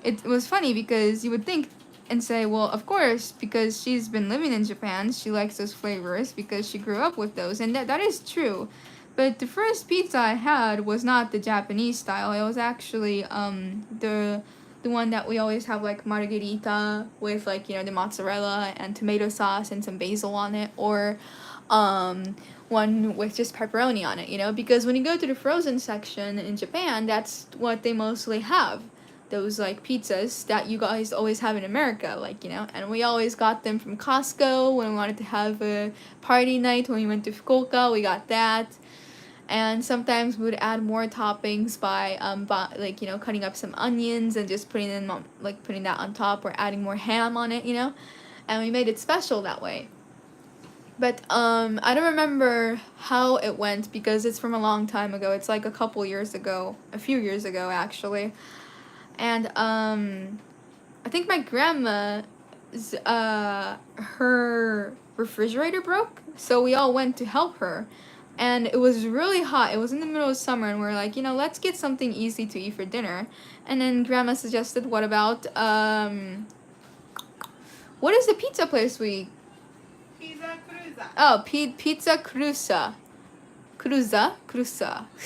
it was funny because you would think and say, well, of course, because she's been living in Japan, she likes those flavors because she grew up with those. And that is true. But the first pizza I had was not the Japanese style. It was actually the one that we always have, like margherita with, like, you know, the mozzarella and tomato sauce and some basil on it, or one with just pepperoni on it, you know, because when you go to the frozen section in Japan, that's what they mostly have. Those, like, pizzas that you guys always have in America, like, you know, and we always got them from Costco when we wanted to have a party night. When we went to Fukuoka, we got that. And sometimes we would add more toppings by like, you know, cutting up some onions and just putting them on, like, putting that on top, or adding more ham on it, you know, and we made it special that way. But I don't remember how it went because it's from a long time ago. It's like a few years ago actually. And I think my grandma's her refrigerator broke, so we all went to help her. And it was really hot. It was in the middle of summer, and we were like, you know, let's get something easy to eat for dinner. And then Grandma suggested, what about what is the pizza place we? Pizza Cruza. Oh, Pizza Cruza. Cruza.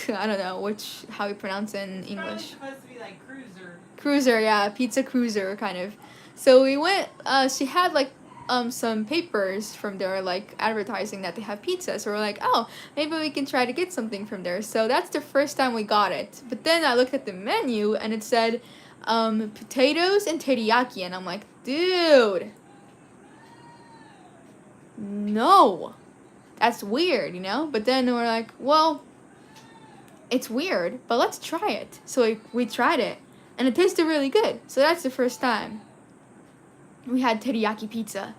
I don't know how we pronounce it in English. Probably supposed to be like cruiser. Cruiser, yeah, pizza cruiser kind of. So we went. She had like some papers from there, like advertising that they have pizza. So we're like, oh, maybe we can try to get something from there. So that's the first time we got it. But then I looked at the menu and it said potatoes and teriyaki, and I'm like, dude, no, that's weird, you know. But then we're like, well, it's weird, but let's try it. So we tried it, and it tasted really good. So that's the first time we had teriyaki pizza,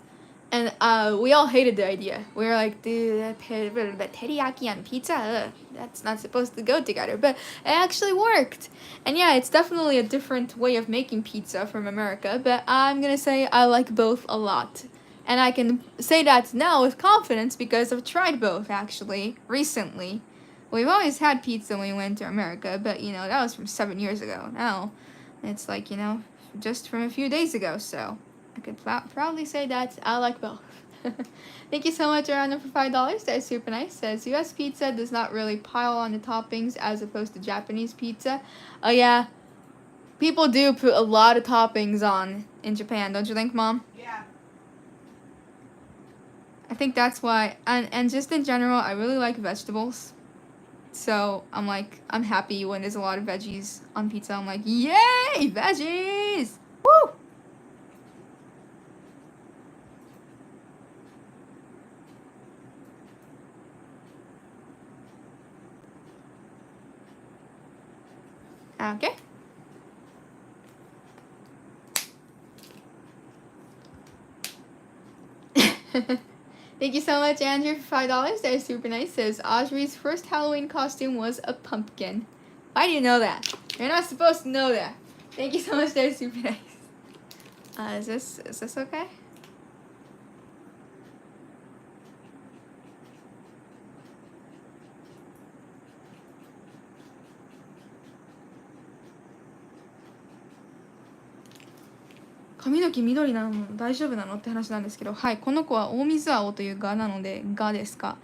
and we all hated the idea. We were like, dude, that teriyaki on pizza, that's not supposed to go together. But it actually worked. And yeah, it's definitely a different way of making pizza from America, but I'm gonna say I like both a lot. And I can say that now with confidence because I've tried both actually recently. We've always had pizza when we went to America, but you know, that was from 7 years ago. Now it's like, you know, just from a few days ago, so I could proudly say that I like both. Thank you so much, Arana, for $5. That's super nice. Says US pizza does not really pile on the toppings as opposed to Japanese pizza. Oh yeah, people do put a lot of toppings on in Japan, don't you think, Mom? Yeah. I think that's why, and just in general, I really like vegetables. So I'm happy when there's a lot of veggies on pizza. I'm like, yay, veggies! Woo! Okay. Thank you so much, Andrew, for $5. That is super nice. Says Audrey's first Halloween costume was a pumpkin. Why do you know that? You're not supposed to know that. Thank you so much. That is super nice. Is this okay?髪の毛緑なの大丈夫なのって話なんですけど、はい、この子は大水青というガなので、ガですか。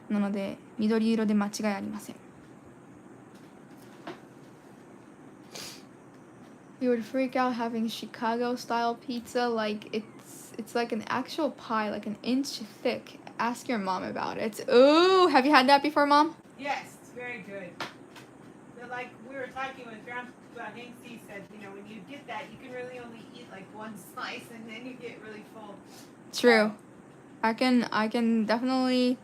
なので、緑色で間違いありません。You would freak out having Chicago style pizza like it's like an actual pie, like an inch thick. Ask your mom about it. Ooh, have you had that before, Mom? Yes, it's very good. But like we were talking with Grandpa Hanks, he said, you know, when you get that, you can really only eat like one slice, and then you get really full. True. I can definitely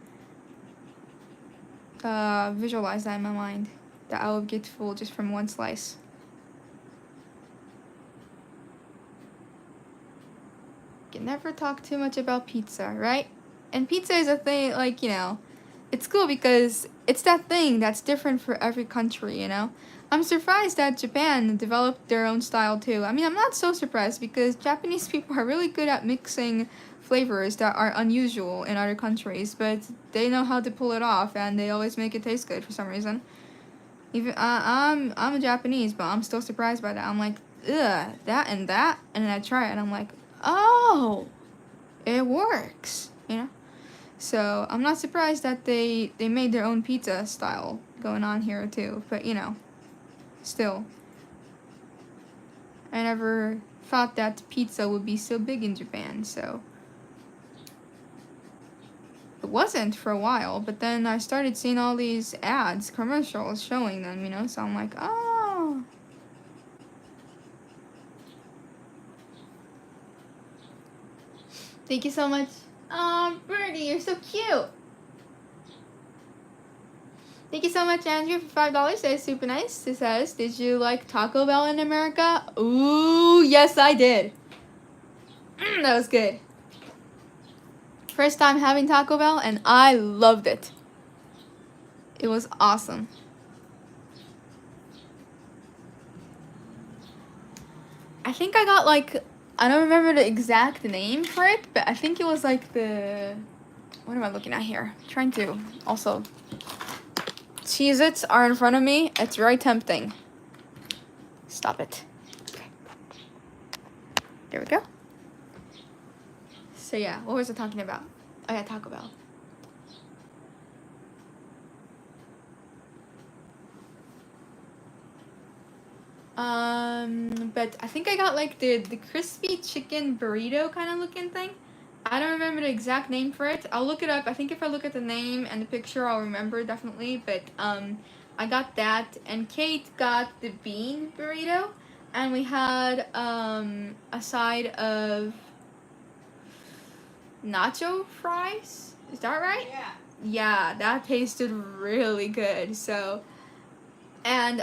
visualize that in my mind, that I would get full just from one slice. You can never talk too much about pizza, right? And pizza is a thing, like, you know, it's cool because it's that thing that's different for every country, you know? I'm surprised that Japan developed their own style too. I mean, I'm not so surprised because Japanese people are really good at mixing flavors that are unusual in other countries, but they know how to pull it off and they always make it taste good for some reason. Even I'm a Japanese, but I'm still surprised by that. I'm like, ugh, that, and then I try it and I'm like, oh, it works, you know? So I'm not surprised that they made their own pizza style going on here too, but you know, still, I never thought that pizza would be so big in Japan, so it wasn't for a while, but then I started seeing all these ads, commercials showing them, you know, so I'm like, oh. Thank you so much. Oh, Birdie, you're so cute. Thank you so much, Andrew, for $5. That is super nice. It says, did you like Taco Bell in America? Ooh, yes, I did. That was good. First time having Taco Bell, and I loved it. It was awesome. I think I got like, I don't remember the exact name for it, but I think it was like the, what am I looking at here? I'm trying to also, Cheez-Its are in front of me. It's very tempting. Stop it. Okay. There we go. So yeah, what was I talking about? Oh yeah, Taco Bell. But I think I got like the crispy chicken burrito kind of looking thing. I don't remember the exact name for it. I'll look it up. I think if I look at the name and the picture, I'll remember definitely. But I got that, and Kate got the bean burrito, and we had a side of nacho fries. Is that right? Yeah. Yeah, that tasted really good. So, and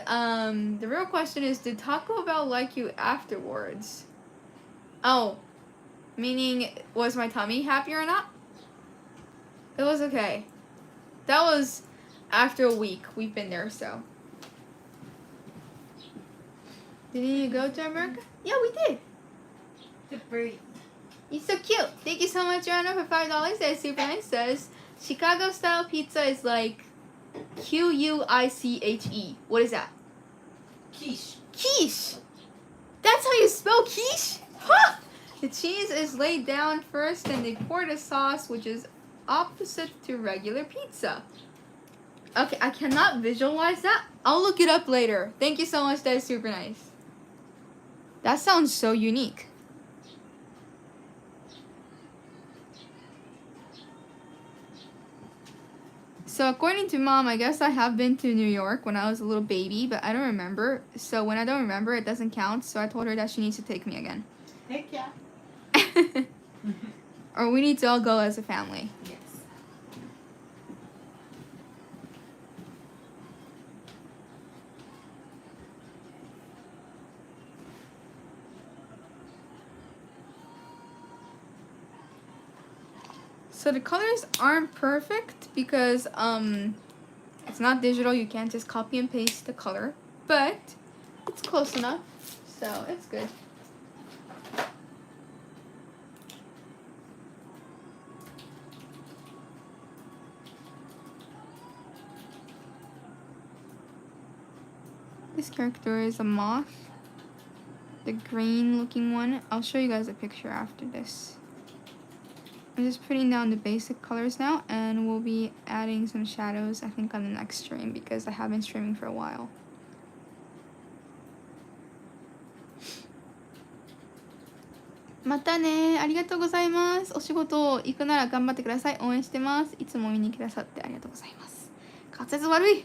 the real question is, did Taco Bell like you afterwards? Oh, meaning was my tummy happy or not? It was okay. That was after a week. We've been there, so. Didn't you go to America? Yeah, we did. The breed. You're so cute. Thank you so much, Joanna, for $5. That is super nice. Says Chicago style pizza is like Quiche. What is that? Quiche. Quiche. That's how you spell quiche? Huh? The cheese is laid down first, and they pour the sauce, which is opposite to regular pizza. Okay, I cannot visualize that. I'll look it up later. Thank you so much. That is super nice. That sounds so unique. So according to Mom, I guess I have been to New York when I was a little baby, but I don't remember. So when I don't remember, it doesn't count. So I told her that she needs to take me again. Heck yeah. Or we need to all go as a family. Yes. So the colors aren't perfect because it's not digital. You can't just copy and paste the color, but it's close enough, so it's good. This character is a moth, the green looking one. I'll show you guys a picture after this. I'm just putting down the basic colors now, and we'll be adding some shadows, I think, on the next stream because I have been streaming for a while. Mata ne! ありがとうございます。お仕事行くなら頑張ってください。応援してます。いつも見に来てくださってありがとうございます。滑舌悪い。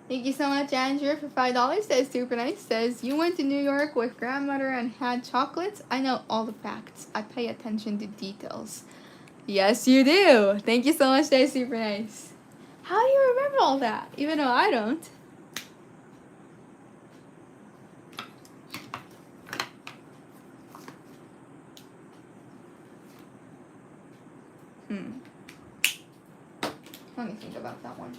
Thank you so much, Andrew, for $5. That's super nice. Says, you went to New York with grandmother and had chocolates? I know all the facts. I pay attention to details. Yes, you do. Thank you so much. That's super nice. How do you remember all that? Even though I don't. Let me think about that one.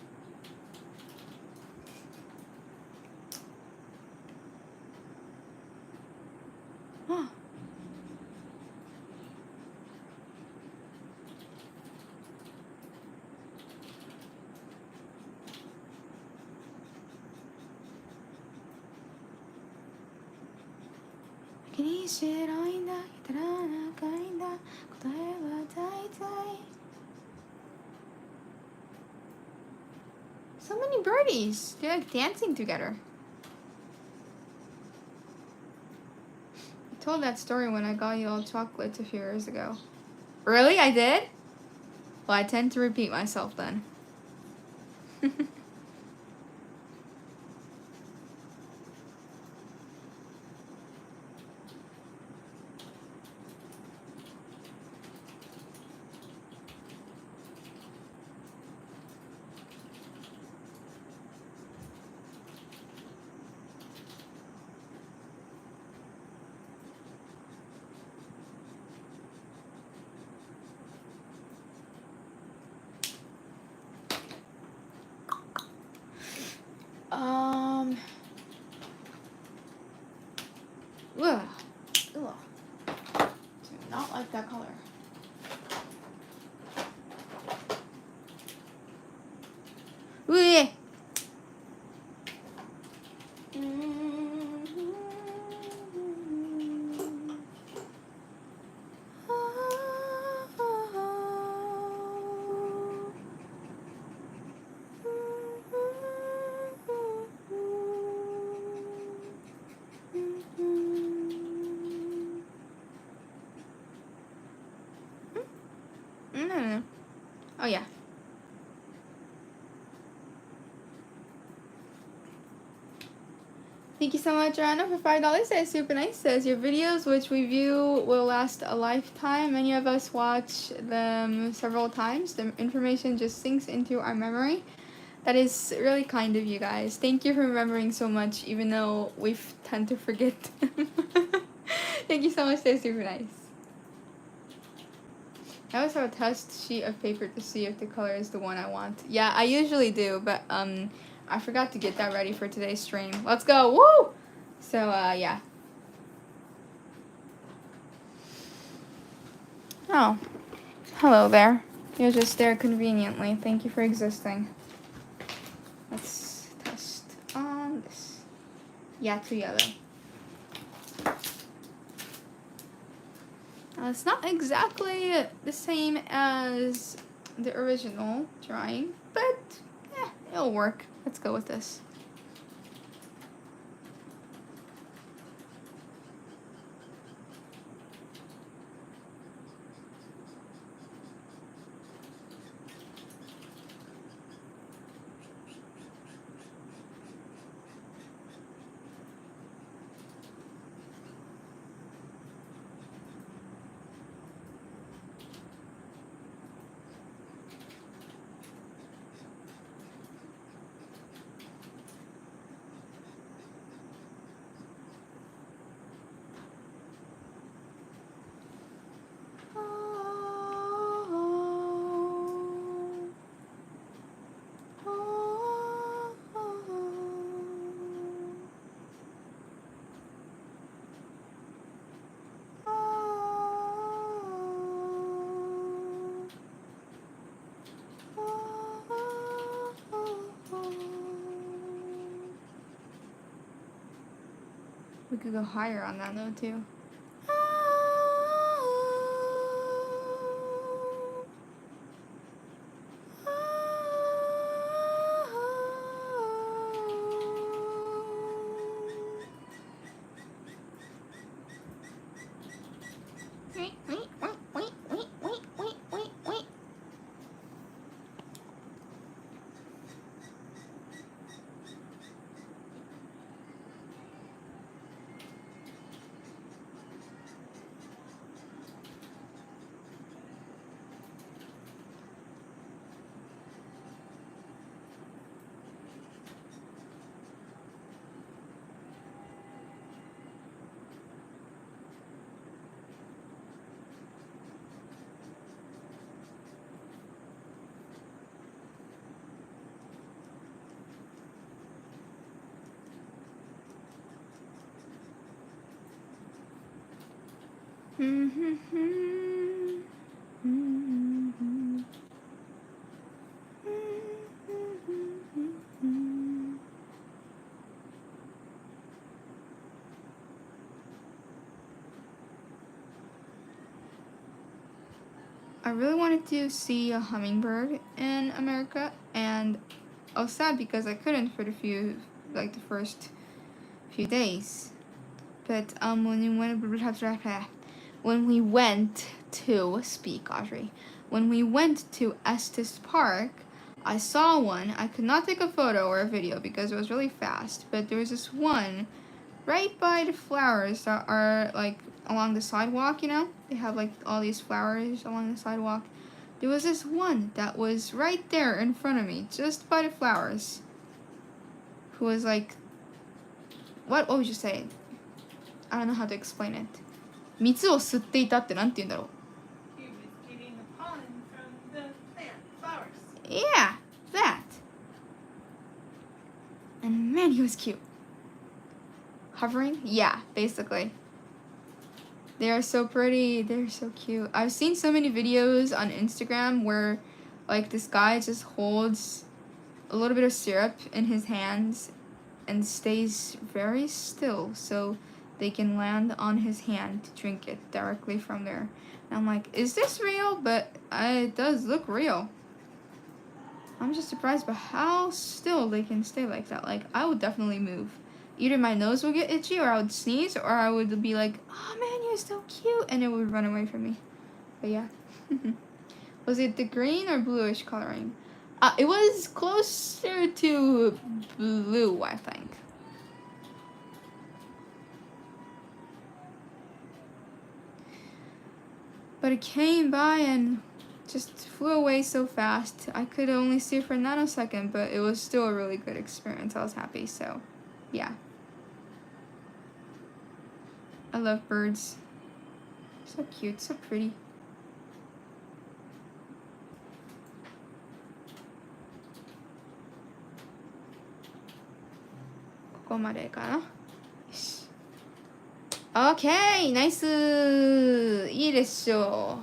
Huh. So many birdies. They're like dancing together. I told that story when I got you all chocolates a few years ago. Really? I did? Well, I tend to repeat myself then. Ugh. Ugh. Do not like that color. Ooh. No. Oh, yeah. Thank you so much, Rana, for $5. That's super nice. Says your videos, which we view, will last a lifetime. Many of us watch them several times. The information just sinks into our memory. That is really kind of you guys. Thank you for remembering so much, even though we tend to forget. Thank you so much. That's super nice. I always have a test sheet of paper to see if the color is the one I want. Yeah, I usually do, but I forgot to get that ready for today's stream. Let's go! Woo! So, yeah. Oh. Hello there. You're just there conveniently. Thank you for existing. Let's test on this. Yeah, to yellow. It's not exactly the same as the original drawing, but it'll work. Let's go with this. We could go higher on that note too. I really wanted to see a hummingbird in America, and I was sad because I couldn't for the first few days. But when we went to Estes Park, I saw one. I could not take a photo or a video because it was really fast, but there was this one right by the flowers that are like along the sidewalk, you know? They have like all these flowers along the sidewalk. There was this one that was right there in front of me, just by the flowers, who was like, what would you say? I don't know how to explain it. 蜜を吸っていたってなんて言うんだろう。 He was getting the pollen from the plant flowers. Yeah, that. And man, he was cute. Hovering? Yeah, basically. They are so pretty. They're so cute. I've seen so many videos on Instagram where like this guy just holds a little bit of syrup in his hands and stays very still so they can land on his hand to drink it directly from there. And I'm like, is this real? But it does look real. I'm just surprised by how still they can stay like that. Like, I would definitely move. Either my nose would get itchy, or I would sneeze, or I would be like, oh man, you're so cute, and it would run away from me. But yeah. Was it the green or bluish coloring? It was closer to blue, I think. But it came by and just flew away so fast. I could only see it for a nanosecond, but it was still a really good experience. I was happy, so yeah. I love birds. So cute, so pretty. Okay, nice. いいでしょ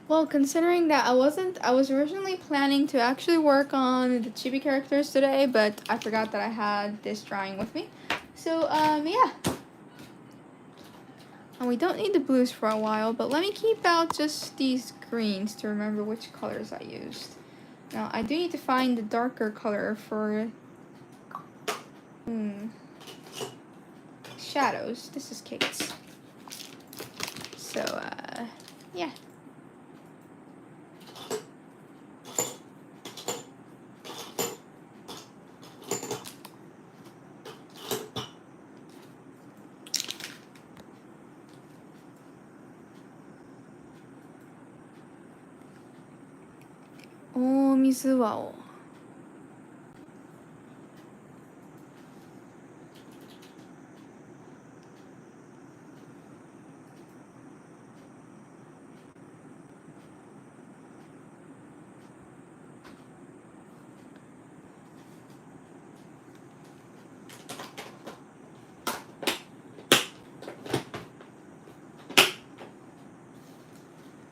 う. Well, considering that I was originally planning to actually work on the chibi characters today, but I forgot that I had this drawing with me. So, yeah. And we don't need the blues for a while, but let me keep out just these greens to remember which colors I used. Now, I do need to find the darker color for shadows. This is Kate's. So, yeah. Oh, 水はを.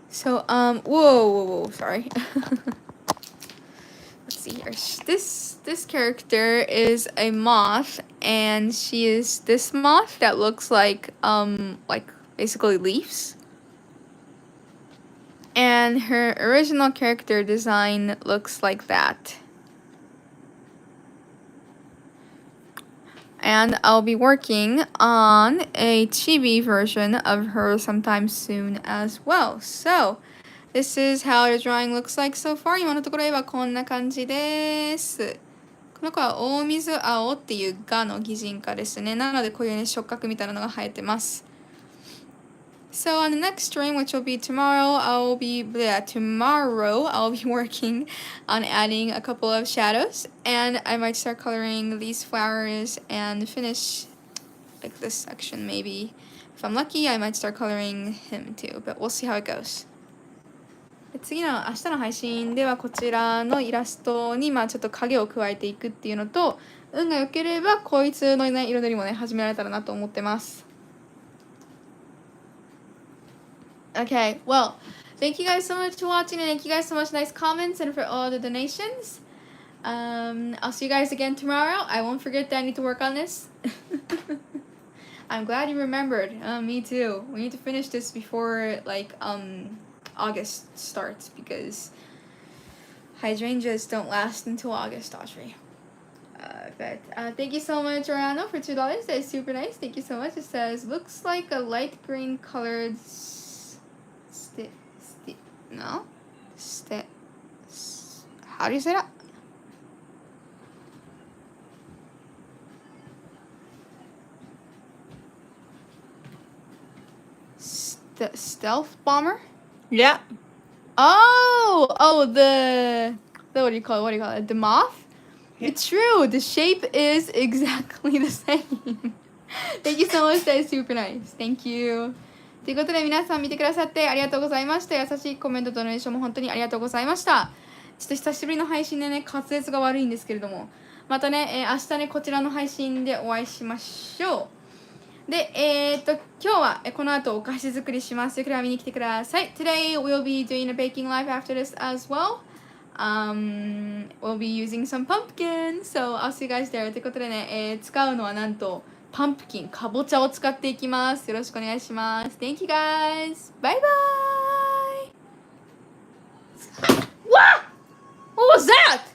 So, whoa, sorry. Let's see here. gosh. This character is a moth, and she is this moth that looks like basically leaves. And her original character design looks like that. And I'll be working on a chibi version of her sometime soon as well. So, this is how the drawing looks like so far. 今のところ絵はこんな感じです。この子は大水青っていうガの擬人化ですね。なのでこういうね触覚みたいなのが生えてます。So on the next stream, which will be tomorrow, I'll be working on adding a couple of shadows, and I might start coloring these flowers and finish like this section maybe. If I'm lucky, I might start coloring him too, but we'll see how it goes. 次の明日の配信ではこちらのイラストにちょっと影を加えていくっていうのと、運が良ければこいつのね色塗りもね始められたらなと思ってます。Okay, well, thank you guys so much for watching, and thank you guys so much nice comments and for all the donations. I'll see you guys again tomorrow. I won't forget that I need to work on this. I'm glad you remembered. Me too. We need to finish this before August starts because hydrangeas don't last until August, Audrey. But thank you so much, Orano, for $2. That is super nice. Thank you so much. It says, looks like a light green colored how do you say that? Stealth bomber? Yeah. Oh, the what do you call it? The moth? Yeah. It's true. The shape is exactly the same. Thank you so much. That is super nice. Thank you. ということで皆さん見てくださってありがとうございました。優しいコメントとドネーションも本当にありがとうございました。ちょっと久しぶりの配信でね、滑舌が悪いんですけれども、またね、明日ね、こちらの配信でお会いしましょう。で、今日はこの後お菓子作りします。よければ見に来てください。Today we'll be doing a baking live after this as well. We'll be using some pumpkin, so I'll see you guys there. ということでね、使うのはなんとパンプキン、かぼちゃを使っていきます。よろしくお願いします。Thank you guys. Bye bye. What? What was that?